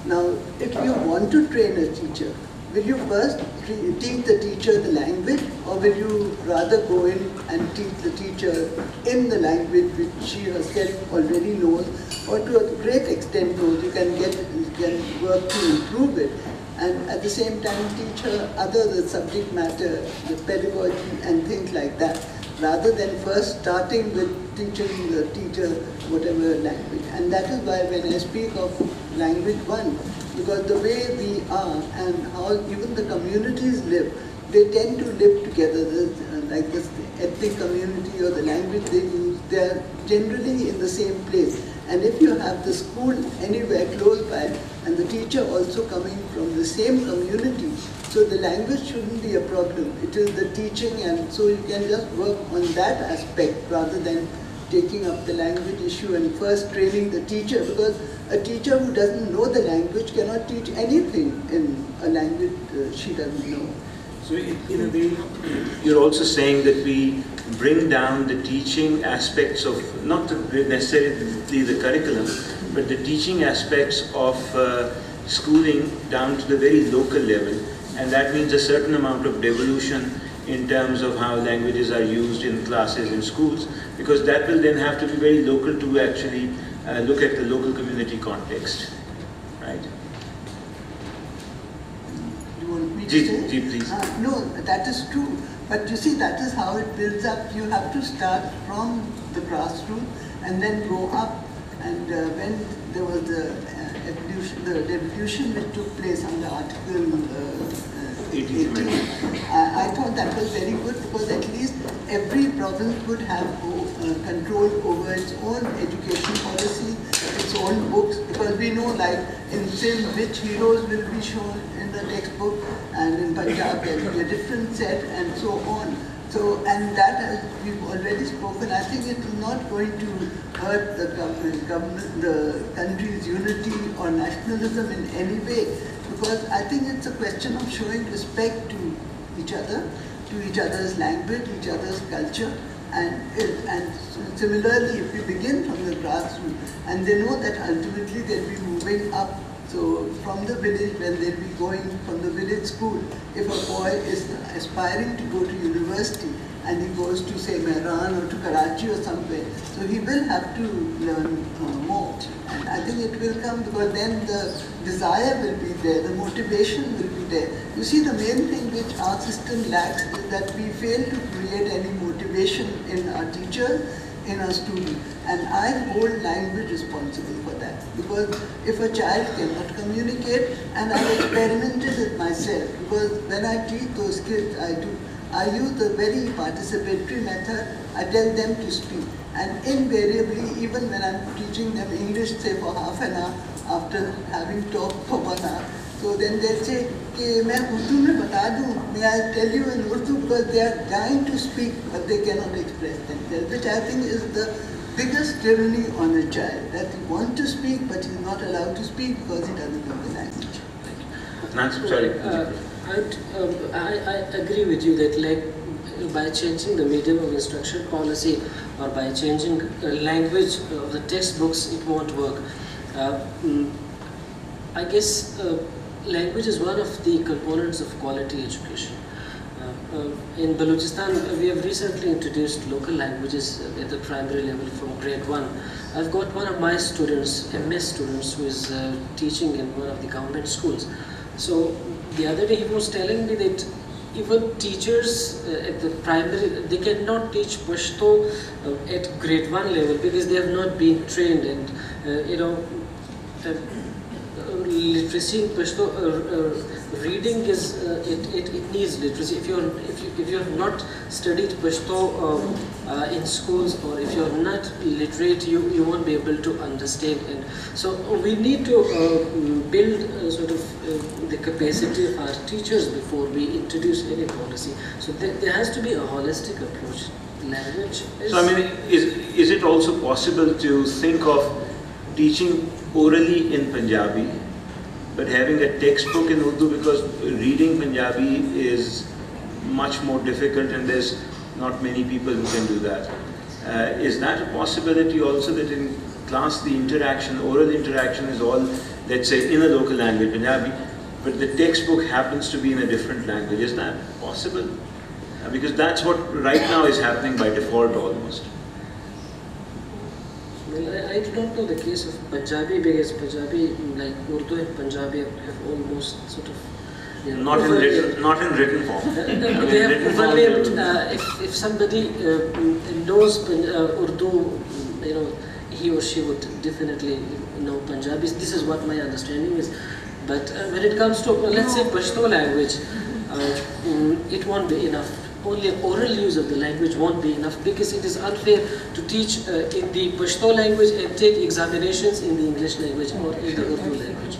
S2: Now, if you want to train a teacher, will you first teach the teacher the language, or will you rather go in and teach the teacher in the language which she herself already knows, or to a great extent knows? You can work to improve it, and at the same time teach her the subject matter, the pedagogy and things like that, rather than first starting with teaching the teacher whatever language. And that is why when I speak of language one, because the way we are and how even the communities live, they tend to live together. Like this ethnic community or the language they use, they are generally in the same place. And if you have the school anywhere close by and the teacher also coming from the same community, so the language shouldn't be a problem. It is the teaching, and so you can just work on that aspect rather than taking up the language issue and first training the teacher, because a teacher who doesn't know the language cannot teach anything in a language she doesn't know.
S1: So in a way, you're also saying that we bring down the teaching aspects of, not necessarily the curriculum, but the teaching aspects of schooling down to the very local level. And that means a certain amount of devolution in terms of how languages are used in classes in schools, because that will then have to be very local to actually look at the local community context, right?
S2: You want me to say?
S1: Please.
S2: No, that is true. But you see, that is how it builds up. You have to start from the grassroots and then go up. And when there was the devolution which took place under Article 18, I thought that was very good, because at least every province would have control over its own education policy, its own books, because we know, like in Sindh, which heroes will be shown in the textbook, and in Punjab there will be a different set, and so on. So, and that, as we've already spoken, I think it is not going to hurt the government, the country's unity or nationalism in any way, because I think it's a question of showing respect to each other, to each other's language, each other's culture, and similarly, if we begin from the grassroots, and they know that ultimately they'll be moving up. So from the village, when they'll be going from the village school, if a boy is aspiring to go to university and he goes to, say, Manan or to Karachi or somewhere, so he will have to learn more. And I think it will come, because then the desire will be there, the motivation will be there. You see, the main thing which our system lacks is that we fail to create any motivation in our teachers, in our students. And I hold language responsible for that. Because if a child cannot communicate, and I've experimented with myself, because when I teach those kids, I use the very participatory method. I tell them to speak. And invariably, even when I'm teaching them English, say for half an hour, after having talked for 1 hour, so then they'll say, "Main Urdu mein bata dun, may I tell you in Urdu?" Because they are dying to speak, but they cannot express themselves, which I think is the biggest tyranny on a child, that he wants to speak, but he's not allowed to speak because he doesn't know the language.
S1: Sorry.
S3: I agree with you that, like, by changing the medium of instruction policy or by changing language of the textbooks, it won't work. I guess language is one of the components of quality education. In Balochistan, we have recently introduced local languages at the primary level from grade 1. I've got one of my students, MS students, who is teaching in one of the government schools. So the other day he was telling me that even teachers at the primary, they cannot teach Pashto at grade 1 level because they have not been trained, and literacy in Pashto, reading is it needs literacy. If you have not studied Pashto in schools, or if you are not literate, you won't be able to understand. And so we need to build sort of the capacity of our teachers before we introduce any policy. So there has to be a holistic approach. Language is...
S1: So I mean, is it also possible to think of teaching orally in Punjabi, but having a textbook in Urdu, because reading Punjabi is much more difficult and there's not many people who can do that. Is that a possibility also, that in class the interaction, oral interaction is all, let's say, in a local language, Punjabi, but the textbook happens to be in a different language? Is that possible? Because that's what right now is happening by default almost.
S3: Well, I do not know the case of Punjabi, because Punjabi, like Urdu and Punjabi, have almost sort of...
S1: Not in written form.
S3: They have overlapped. If somebody knows Urdu, he or she would definitely know Punjabi. This is what my understanding is. But when it comes to, let's say, Pashto language, it won't be enough. Only oral use of the language won't be enough, because it is unfair to teach in the Pashto language and take examinations in the English language or in the Urdu language.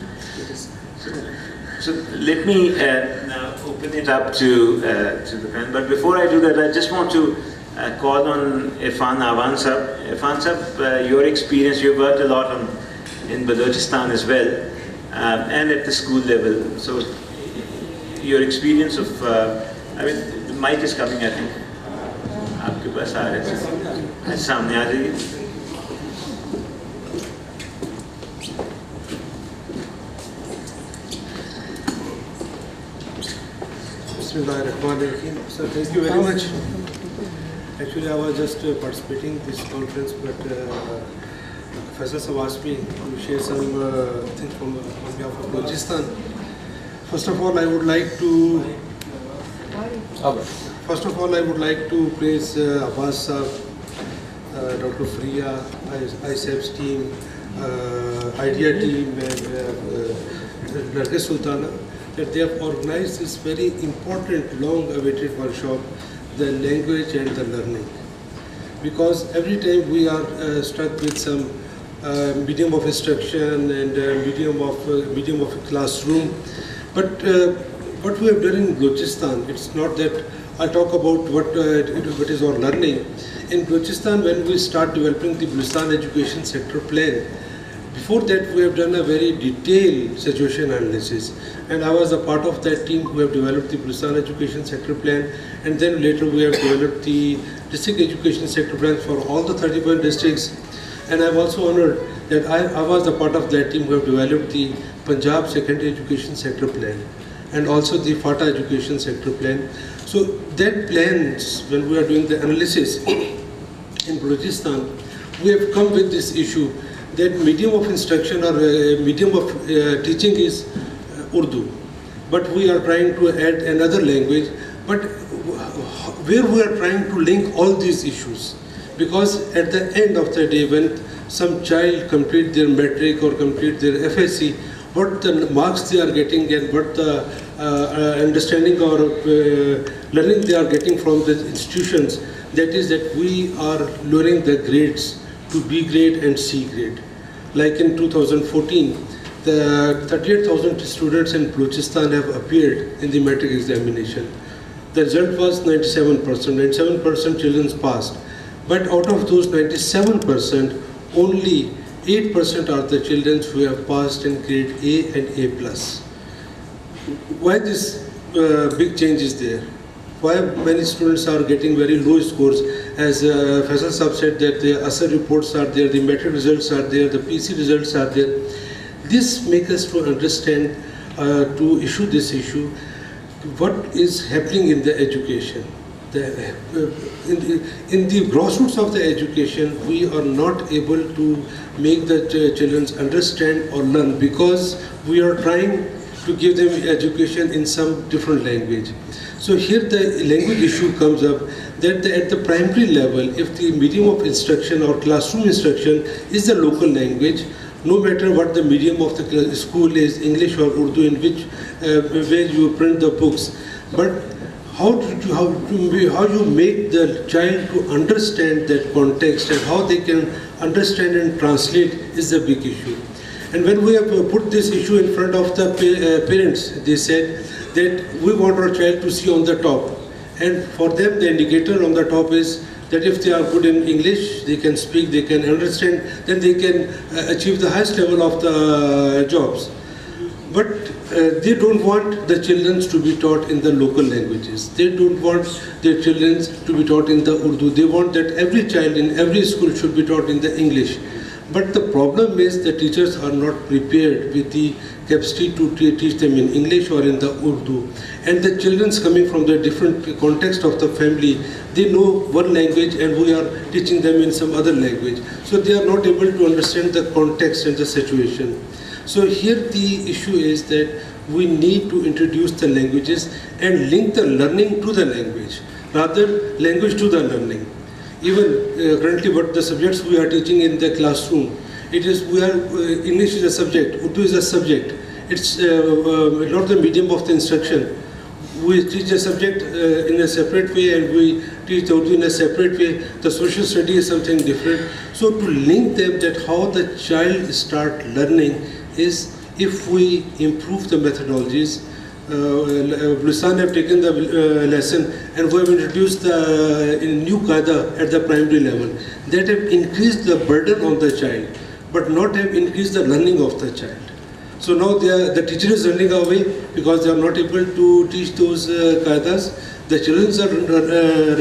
S1: So let me now open it up to the panel. But before I do that, I just want to call on Irfan Awan Sab. Irfan Sab, your experience, you've worked a lot in Balochistan as well, and at the school level. So your experience of, I mean, the mic is coming, I think. आपके पास आ रहे हैं, सामने आ जाइए.
S5: Bismillahirrahmanirrahim. So thank you very much. Actually, I was just participating in this conference, but Faisal Sab asked me to share some things on behalf of Balochistan. First of all, I would like to praise Abbas Sab, Dr. Freya, ISAB's team, IDEA team, and Nargis Sultana, that they have organized this very important, long-awaited workshop, the language and the learning. Because every time we are struck with some medium of instruction and medium of a classroom, but what we have done in Balochistan, it's not that I'll talk about what is our learning. In Balochistan, when we start developing the Balochistan Education Sector Plan, before that we have done a very detailed situation analysis, and I was a part of that team who have developed the Balochistan Education Sector Plan, and then later we have developed the District Education Sector Plan for all the 31 districts. And I'm also honored that I was a part of that team who have developed the Punjab Secondary Education Sector Plan and also the FATA Education Sector Plan. So that plans, when we are doing the analysis in Balochistan, we have come with this issue that medium of instruction or medium of teaching is Urdu. but we are trying to add another language, but where we are trying to link all these issues. Because at the end of the day, when some child complete their metric or complete their FSC, what the marks they are getting and what the understanding or learning they are getting from the institutions, that is that we are lowering the grades to B grade and C grade. Like in 2014, the 38,000 students in Balochistan have appeared in the metric examination. The result was 97%. 97% children passed. But out of those 97%, only 8% are the children who have passed in grade A and A+. Why this big change is there? Why many students are getting very low scores? As Faisal Sahab said that the ASER reports are there, the metric results are there, the PC results are there. This makes us to understand, to issue this issue, what is happening in the education. In the grassroots of the education, we are not able to make the children understand or learn because we are trying to give them education in some different language. So here the language issue comes up, that at the primary level, if the medium of instruction or classroom instruction is the local language, no matter what the medium of the school is, English or Urdu, in which way you print the books, but how you make the child to understand that context and how they can understand and translate is the big issue. And when we have put this issue in front of the parents, they said that we want our child to see on the top. And for them, the indicator on the top is that if they are good in English, they can speak, they can understand, then they can achieve the highest level of the jobs. But they don't want the children to be taught in the local languages. They don't want their children to be taught in the Urdu. They want that every child in every school should be taught in the English. But the problem is the teachers are not prepared with the capacity to teach them in English or in the Urdu. And the children coming from the different context of the family, they know one language and we are teaching them in some other language. So they are not able to understand the context and the situation. So here the issue is that we need to introduce the languages and link the learning to the language, rather language to the learning. Even currently what the subjects we are teaching in the classroom, it is English is a subject, Urdu is a subject. It's not the medium of the instruction. We teach a subject in a separate way and we teach the Urdu in a separate way. The social study is something different. So to link them, that how the child start learning is if we improve the methodologies. Balochistan have taken the lesson and we have introduced the new qaida at the primary level that have increased the burden on the child but not have increased the learning of the child. So now the teacher is running away because they are not able to teach those qaidas. The children are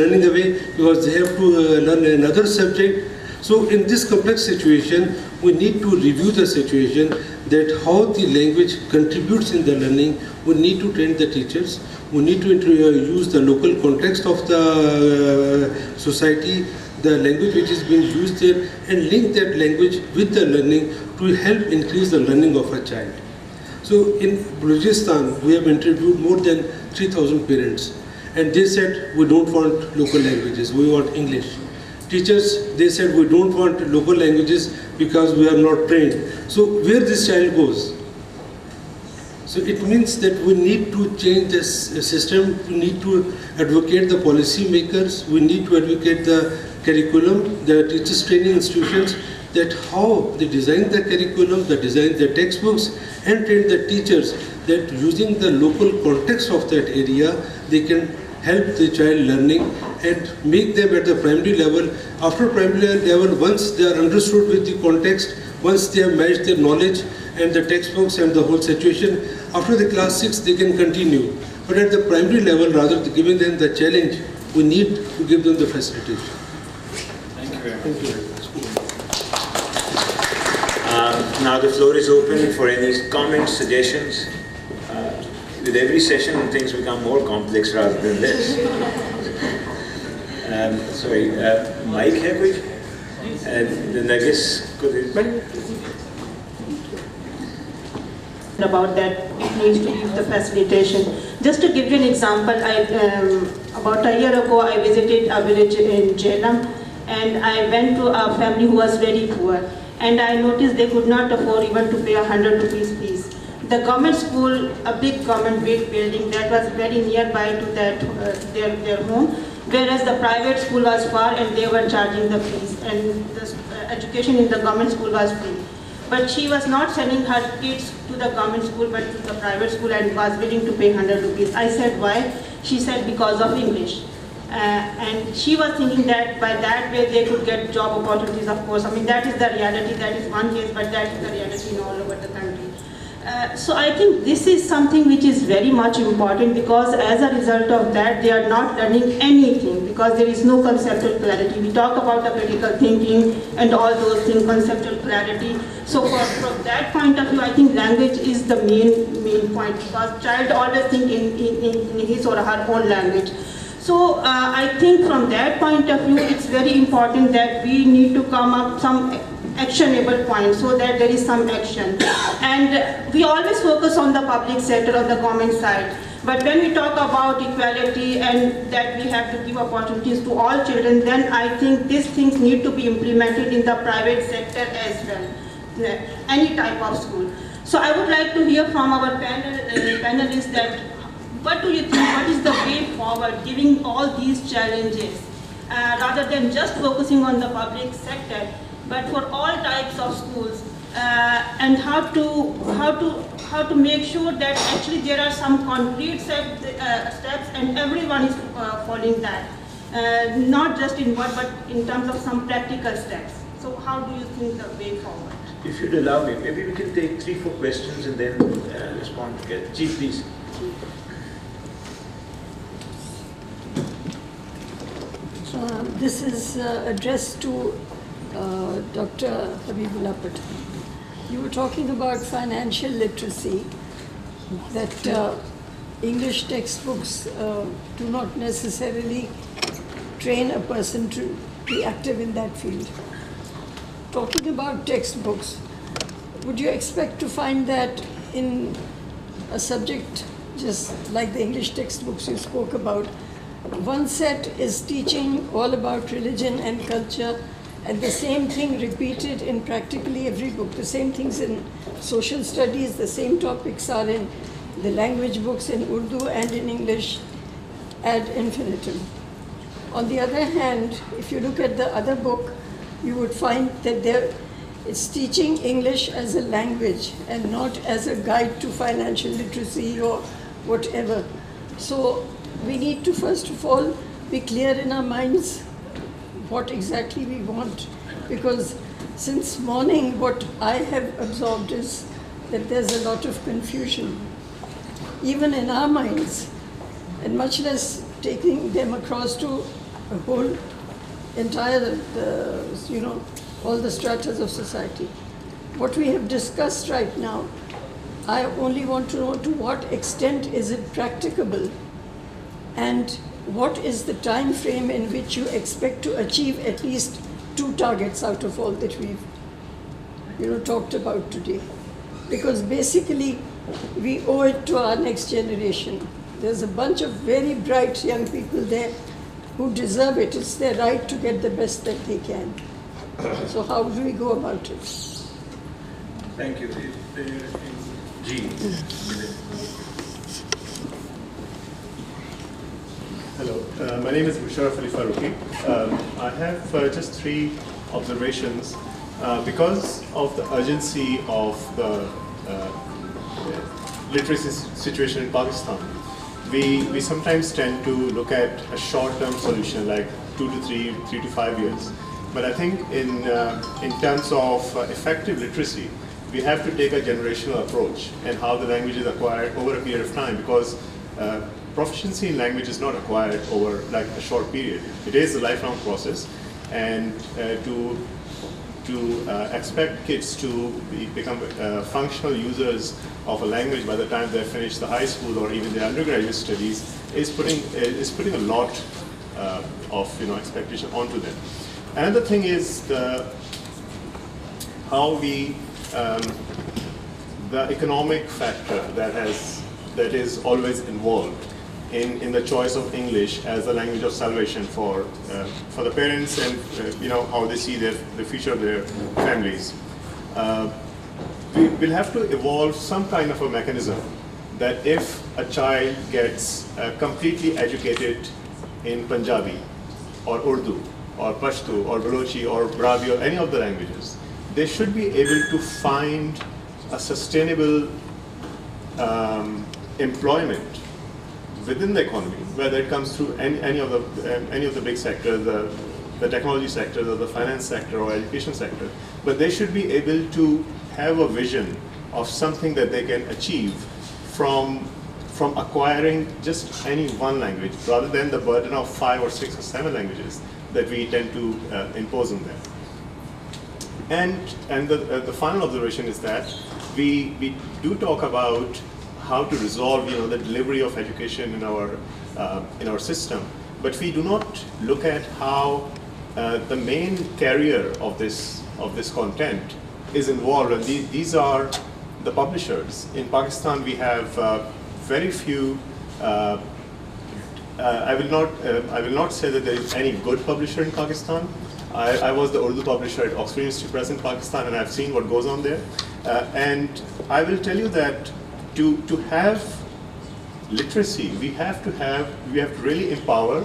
S5: running away because they have to learn another subject. So in this complex situation, we need to review the situation, that how the language contributes in the learning. We need to train the teachers. We need to use the local context of the society, the language which is being used there, and link that language with the learning to help increase the learning of a child. So in Balochistan, we have interviewed more than 3,000 parents, and they said we don't want local languages, we want English. Teachers, they said we don't want local languages because we are not trained. So where this child goes? So it means that we need to change this system, we need to advocate the policy makers, we need to advocate the curriculum, the teachers training institutions, that how they design the curriculum, they design the textbooks, and train the teachers that using the local context of that area, they can help the child learning and make them at the primary level. After primary level, once they are understood with the context, once they have matched their knowledge and the textbooks and the whole situation, after the class 6 they can continue. But at the primary level, rather than giving them the challenge, we need to give them the facilitation.
S1: Thank you very much. Now the floor is open for any comments, suggestions. With every session, things become more complex rather than less. Sorry, Mike है कोई? Then I guess could it?
S6: about that it needs to be the facilitation. Just to give you an example, about a year ago I visited a village in Jhelum, and I went to a family who was very poor, and I noticed they could not afford even to pay 100 rupees fees. The government school, a big government building that was very nearby to that their home, whereas the private school was far and they were charging the fees, and the education in the government school was free. But she was not sending her kids to the government school but to the private school and was willing to pay 100 rupees. I said, why? She said, because of English. And she was thinking that by that way they could get job opportunities, of course. I mean, that is the reality, that is one case, but that is the reality in all over the country. So I think this is something which is very much important, because as a result of that they are not learning anything, because there is no conceptual clarity. We talk about the critical thinking and all those things, conceptual clarity. So from that point of view, I think language is the main point, because child always think in his or her own language. So I think from that point of view, it's very important that we need to come up some actionable points so that there is some action. And we always focus on the public sector, on the government side. But when we talk about equality and that we have to give opportunities to all children, then I think these things need to be implemented in the private sector as well, any type of school. So I would like to hear from our panelists that what do you think, what is the way forward, giving all these challenges, rather than just focusing on the public sector, but for all types of schools, and how to make sure that actually there are some concrete steps and everyone is following that, not just in word but in terms of some practical steps. So how do you think the way forward?
S1: If you'd allow me, maybe we can take 3-4 questions and then respond together. Ji, please.
S7: This is addressed to Dr. Habibullah Pathan. You were talking about financial literacy, that English textbooks do not necessarily train a person to be active in that field. Talking about textbooks, would you expect to find that in a subject just like the English textbooks you spoke about, one set is teaching all about religion and culture, and the same thing repeated in practically every book. The same things in social studies, the same topics are in the language books in Urdu and in English ad infinitum. On the other hand, if you look at the other book, you would find that it's teaching English as a language and not as a guide to financial literacy or whatever. So we need to first of all be clear in our minds what exactly we want, because since morning what I have absorbed is that there's a lot of confusion, even in our minds, and much less taking them across to a whole entire, all the stratas of society. What we have discussed right now, I only want to know to what extent is it practicable, and what is the time frame in which you expect to achieve at least 2 targets out of all that we've talked about today. Because basically we owe it to our next generation. There's a bunch of very bright young people there who deserve it. It's their right to get the best that they can. So how do we go about it?
S1: Thank you. Ji.
S8: Hello, my name is Musharraf Ali Faruqi. I have just 3 observations. Because of the urgency of the literacy situation in Pakistan, we sometimes tend to look at a short-term solution like 2 to 3, 3 to 5 years. But I think in terms of effective literacy, we have to take a generational approach and how the language is acquired over a period of time, because proficiency in language is not acquired over like a short period. It is a lifelong process, and to expect kids to become functional users of a language by the time they finish the high school or even their undergraduate studies is putting a lot of expectation onto them. Another thing is how we the economic factor that is always involved in the choice of English as the language of salvation for the parents and how they see the future of their families. We will have to evolve some kind of a mechanism that if a child gets completely educated in Punjabi or Urdu or Pashto or Balochi or Brahui or any of the languages, they should be able to find a sustainable employment within the economy, whether it comes through any of the big sectors, the technology sector, or the finance sector, or education sector. But they should be able to have a vision of something that they can achieve from acquiring just any one language, rather than the burden of 5 or 6 or 7 languages that we tend to impose on them. And the final observation is that we do talk about how to resolve the delivery of education in our system, but we do not look at how the main carrier of this content is involved, and these are the publishers. In Pakistan, we have very few. I will not say that there is any good publisher in Pakistan. I was the Urdu publisher at Oxford University Press in Pakistan, and I've seen what goes on there. And I will tell you that to have literacy, we have to really empower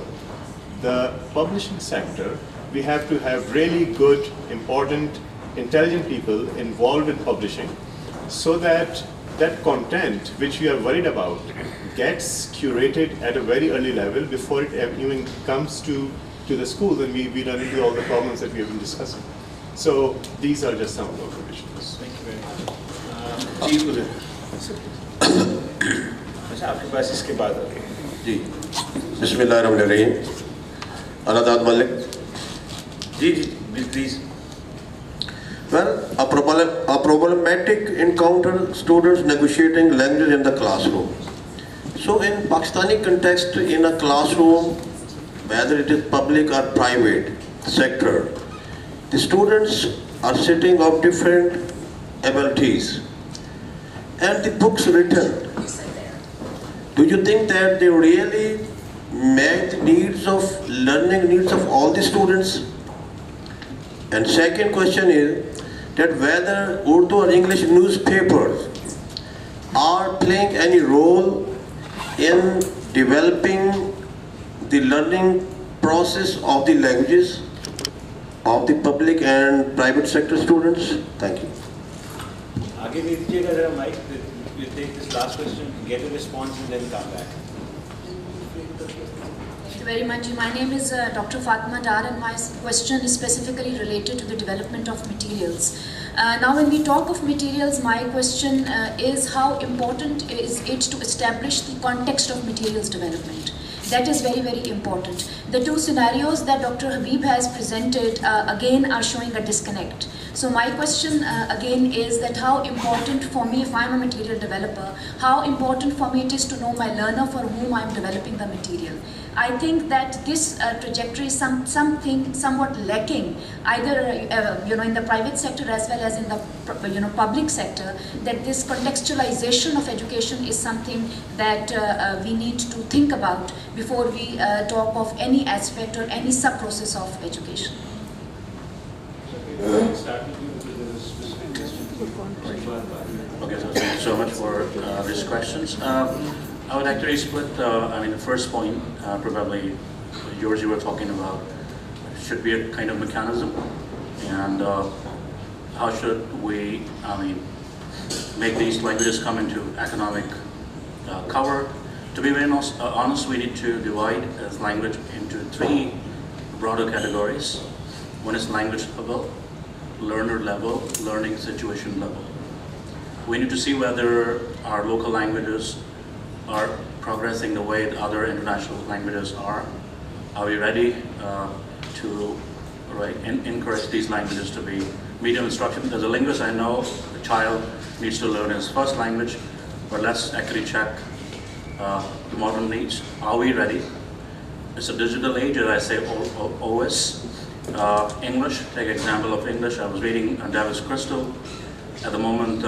S8: the publishing sector. We have to have really good, important, intelligent people involved in publishing, so that that content which we are worried about gets curated at a very early level before it even comes to the schools, and we run into all the problems that we have been discussing. So these are just some of the observations.
S1: Thank you very much. जी गुरु अच्छा आपके पास इसके बाद आ गए
S9: जी बिस्मिल्लाहिर्रहमानिर्रहीम अलादाद मलिक
S1: जी जी please.
S9: Well, a problematic encounter students negotiating language in the classroom. So in Pakistani context, in a classroom, whether it is public or private sector, the students are sitting of different abilities. And the books written, do you think that they really match the needs of learning needs of all the students? And second question is that whether Urdu or English newspapers are playing any role in developing the learning process of the languages of the public and private sector students? Thank you.
S1: आगे दे दीजिएगा जरा mic. We'll take this last question, get a response, and then come back.
S10: Thank you very much. My name is Dr. Fatima Dar, and my question is specifically related to the development of materials. Now when we talk of materials, my question is how important is it to establish the context of materials development? That is very, very important. The two scenarios that Dr. Habib has presented again are showing a disconnect. So my question again is that how important for me, if I'm a material developer, how important for me it is to know my learner for whom I'm developing the material. I think that this trajectory is something somewhat lacking, either in the private sector as well as in the public sector. That this contextualization of education is something that we need to think about before we talk of any aspect or any sub-process of education.
S4: Okay, so thank you so much for these questions. I would actually split, the first point, probably yours you were talking about, should be a kind of mechanism, and how should we, make these languages come into economic cover. To be very honest, we need to divide this language into 3 broader categories. One is language level, learner level, learning situation level. We need to see whether our local languages are progressing the way the other international languages are. Are we ready to encourage these languages to be medium instruction? As a linguist, I know a child needs to learn his first language, but let's actually check the modern needs. Are we ready? It's a digital age, as I say, always. English, take example of English. I was reading Davis Crystal. At the moment,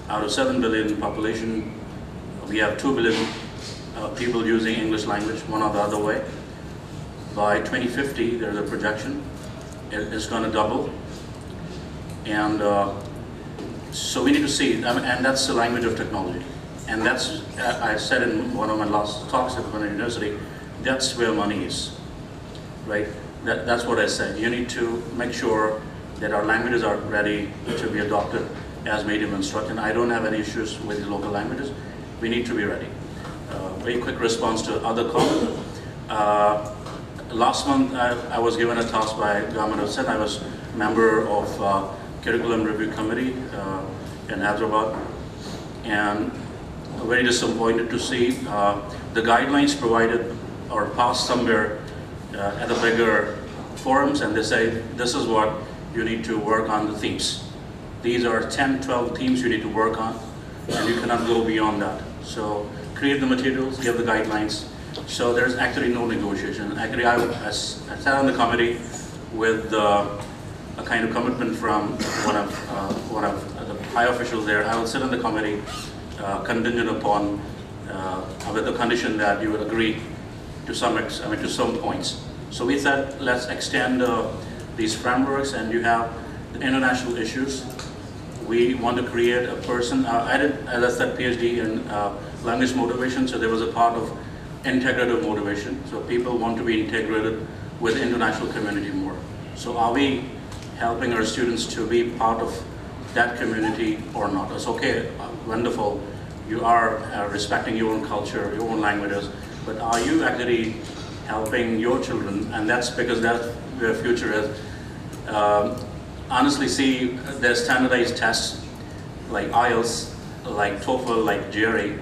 S4: Out of 7 billion population, we have 2 billion people using English language, one or the other way. By 2050, there's a projection. It's going to double. And so we need to see, and that's the language of technology. And that's, I said in one of my last talks at Manan University, that's where money is, right? That's what I said. You need to make sure that our languages are ready to be adopted as medium instruction. I don't have any issues with the local languages. We need to be ready. Very quick response to other comments. Last month, I was given a task by Government of Syed. I was member of Curriculum Review Committee in Hyderabad, and very disappointed to see the guidelines provided or passed somewhere at the bigger forums, and they say this is what you need to work on, the themes. These are 10, 12 themes you need to work on, and you cannot go beyond that. So create the materials, give the guidelines. So there's actually no negotiation. Actually, I sat on the committee with a kind of commitment from one of the high officials there. I will sit on the committee contingent upon with the condition that you will agree to some points. So we said, let's extend these frameworks, and you have the international issues. We want to create a person, I did, as I said, PhD in language motivation, so there was a part of integrative motivation. So people want to be integrated with the international community more. So are we helping our students to be part of that community or not? It's okay, wonderful, you are respecting your own culture, your own languages, but are you actually helping your children? And that's because that's where future is. Honestly, see, there's standardized tests like IELTS, like TOEFL, like GRE.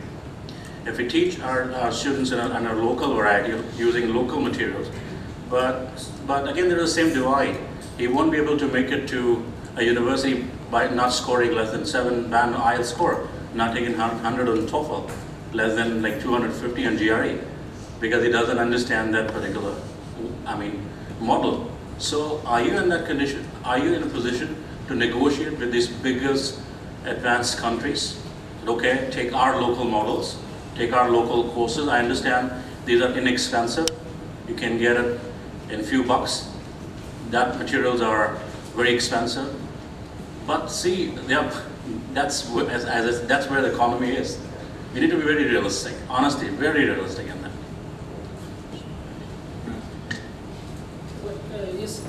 S4: If we teach our students in a local variety, using local materials, but again, there is the same divide. He won't be able to make it to a university by not scoring less than 7 band IELTS score, not taking 100 on TOEFL, less than like 250 on GRE, because he doesn't understand that particular, model. So are you in that condition? Are you in a position to negotiate with these biggest advanced countries? Okay, take our local models, take our local courses. I understand these are inexpensive. You can get it in a few bucks. That materials are very expensive. But see, that's where the economy is. We need to be very realistic, honestly, very realistic in that.
S3: Yes,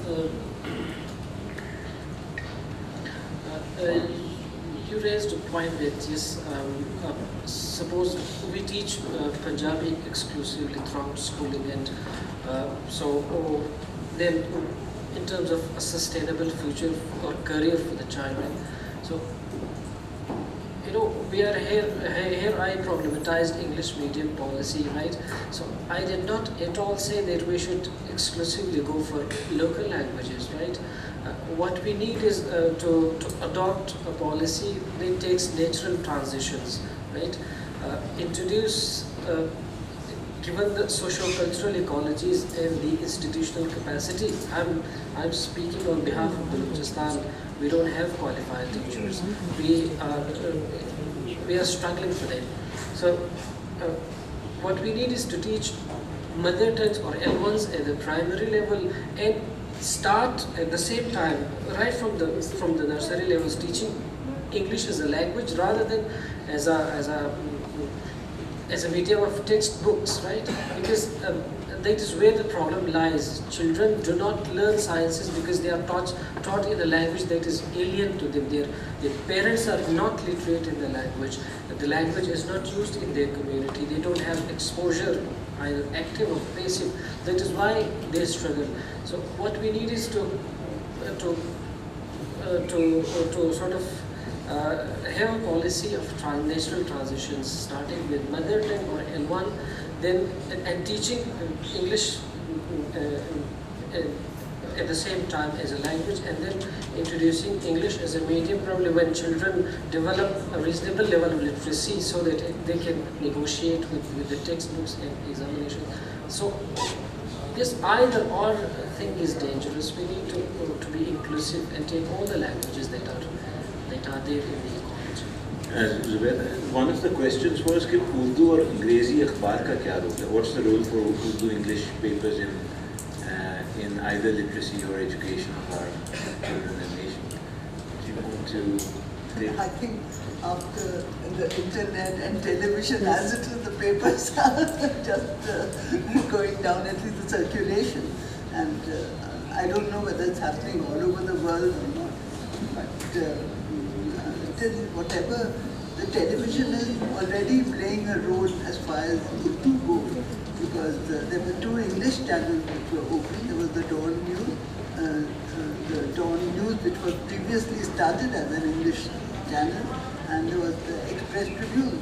S3: you raised a point that, yes, suppose we teach Punjabi exclusively throughout schooling, and then in terms of a sustainable future or career for the child, right? So, we are here I problematized English medium policy, right? So I did not at all say that we should exclusively go for local languages, right? What we need is to adopt a policy that takes natural transitions, right? Introduce, given the socio-cultural ecologies and the institutional capacity. I'm speaking on behalf of Balochistan. We don't have qualified teachers. We are struggling for them. So what we need is to teach mother tongues or L1s at the primary level, and start at the same time, right from the nursery levels, teaching English as a language rather than as a medium of textbooks, right? Because that is where the problem lies. Children do not learn sciences because they are taught in a language that is alien to them. Their parents are not literate in the language. The language is not used in their community. They don't have exposure, either active or passive. That is why they struggle. So what we need is to sort of have a policy of natural transitions, starting with mother tongue or L1, then and teaching English at the same time as a language, and then introducing English as a medium, probably when children develop a reasonable level of literacy so that they can negotiate with the textbooks and examinations. So this either or thing is dangerous. We need to be inclusive and take all the languages that are there in the college.
S1: Zubeida, one of the questions was कि उर्दू और अंग्रेजी अखबार का क्या role है? What's the role for Urdu English papers in either literacy or education of our children and nation? Do you want to take?
S2: I think after the internet and television, as it is, the papers are just going down, at least the circulation. And I don't know whether it's happening all over the world or not. But till whatever, the television is already playing a role as far as Urdu goes, because there were 2 English channels which were open. There was the Dawn News, which was previously started as an English channel, and there was the Express Tribune,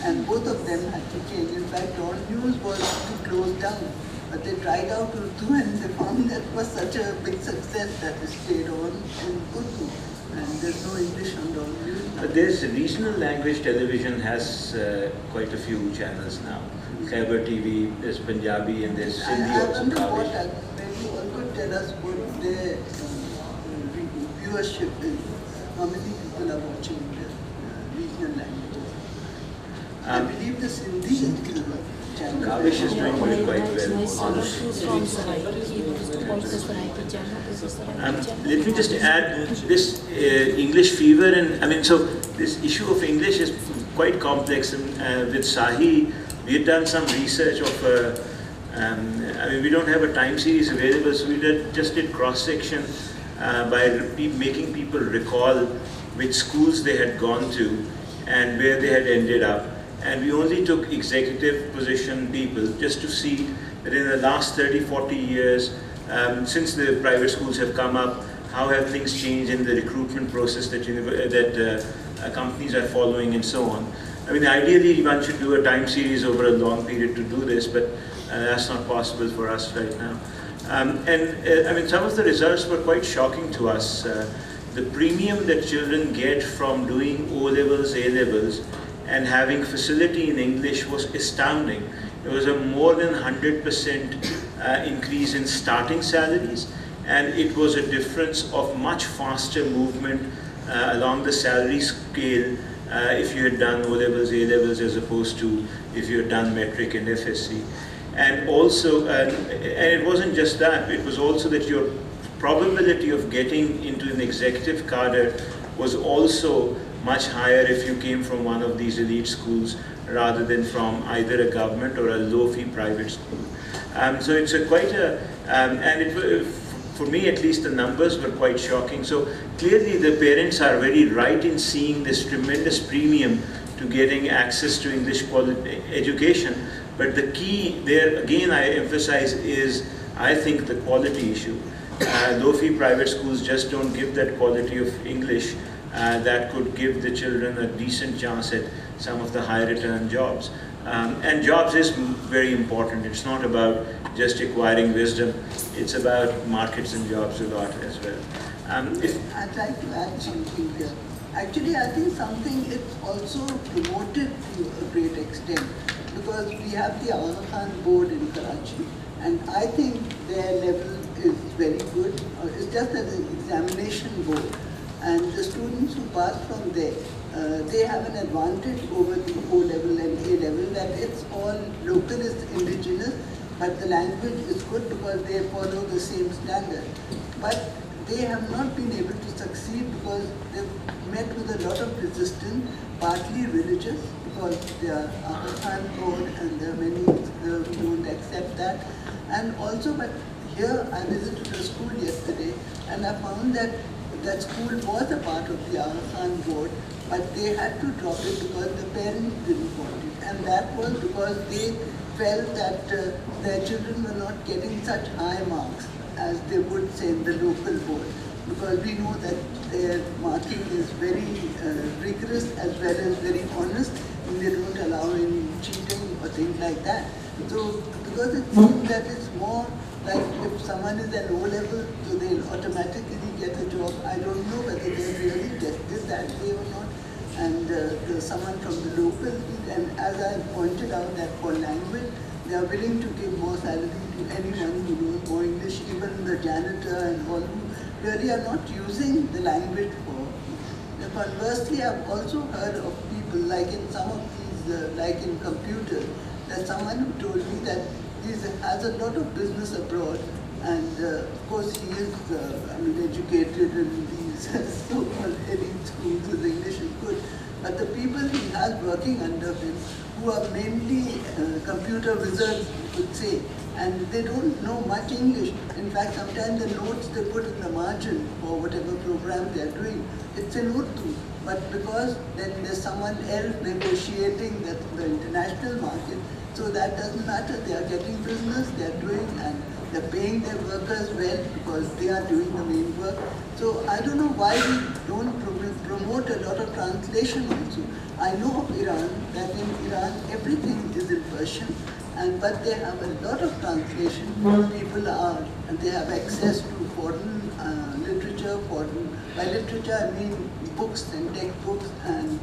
S2: and both of them had to change. In fact, Dawn News was to close down, but they tried out Urdu and they found that was such a big success that it stayed on in Urdu. And there's no English on Dawn News now.
S1: But there's regional language television has quite a few channels now. Khyber TV, there's Punjabi, and there's Sindhi
S2: I
S1: also.
S2: wonder what, maybe you all could tell us what their viewership is. How many people are watching the regional languages? I believe the Sindhi channel.
S1: Kavish is doing quite well. Let me just add this English fever, and I mean, so this issue of English is quite complex. And with Sahi, we had done some research of. I mean, we don't have a time series available, so we just did cross section by making people recall which schools they had gone to and where they had ended up. And we only took executive position people just to see that in the last 30-40 years, since the private schools have come up, how have things changed in the recruitment process that companies are following and so on. I mean, ideally one should do a time series over a long period to do this, but that's not possible for us right now. I mean, some of the results were quite shocking to us. The premium that children get from doing O-levels, A-levels, and having facility in English was astounding. There was a more than 100% increase in starting salaries, and it was a difference of much faster movement along the salary scale if you had done O-levels, A-levels, as opposed to if you had done metric and FSC. And also, and it wasn't just that, it was also that your probability of getting into an executive cadre was also much higher if you came from one of these elite schools rather than from either a government or a low-fee private school. So it's for me at least, the numbers were quite shocking. So clearly the parents are very right in seeing this tremendous premium to getting access to English quality education. But the key there, again I emphasize, is I think the quality issue. Low-fee private schools just don't give that quality of English that could give the children a decent chance at some of the high return jobs. And jobs is very important. It's not about just acquiring wisdom. It's about markets and jobs a lot as well.
S2: I'd like to add something here. Actually, I think something it's also promoted to a great extent, because we have the Aga Khan board in Karachi, and I think their level is very good. It's just an examination board, and the students who pass from there, they have an advantage over the O-level and A-level, that it's all localist, indigenous, but the language is good because they follow the same standard. But they have not been able to succeed because they've met with a lot of resistance, partly religious, because they are Aga Khan code and there are many who don't accept that. And also, but here I visited a school yesterday and I found that that school was a part of the Aga Khan board, but they had to drop it because the parents didn't want it. And that was because they felt that their children were not getting such high marks as they would say in the local board, because we know that their marking is very rigorous as well as very honest, and they don't allow any cheating or things like that. So because it seems that it's more like if someone is at O-level, so they'll automatically get a job. I don't know whether they really tested that way or not. And someone from the local, and as I pointed out, that for language, they are willing to give more salary to anyone who knows more English, even the janitor and all who really are not using the language Conversely, I've also heard of people, like in some of these, like in computers, that someone who told me that he has a lot of business abroad, and of course he is, educated in these so-called elite schools with English is good, but the people he has working under him, who are mainly computer wizards, you could say, and they don't know much English. In fact, sometimes the notes they put in the margin for whatever program they are doing, it's in Urdu. But because then there's someone else negotiating the international market, so that doesn't matter. They are getting business, they are doing, and they're paying their workers well because they are doing the main work. So I don't know why we don't promote a lot of translation also. I know of Iran, that in Iran everything is in Persian, but they have a lot of translation. People are, and they have access to foreign literature, by literature I mean books and textbooks, and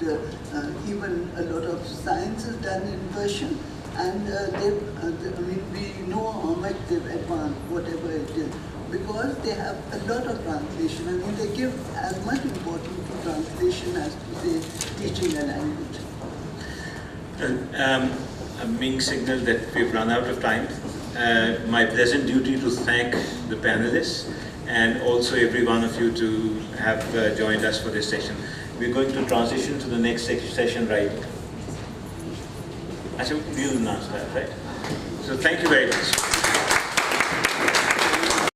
S2: even a lot of science is done in Persian. And we know how much they've advanced, whatever it is, because they have a lot of translation. I mean, they give as much importance to translation as to, say, teaching a language.
S1: I'm being signaled that we've run out of time. My pleasant duty to thank the panelists and also every one of you to have joined us for this session. We're going to transition to the next session right. I should announce that, right? So thank you very much.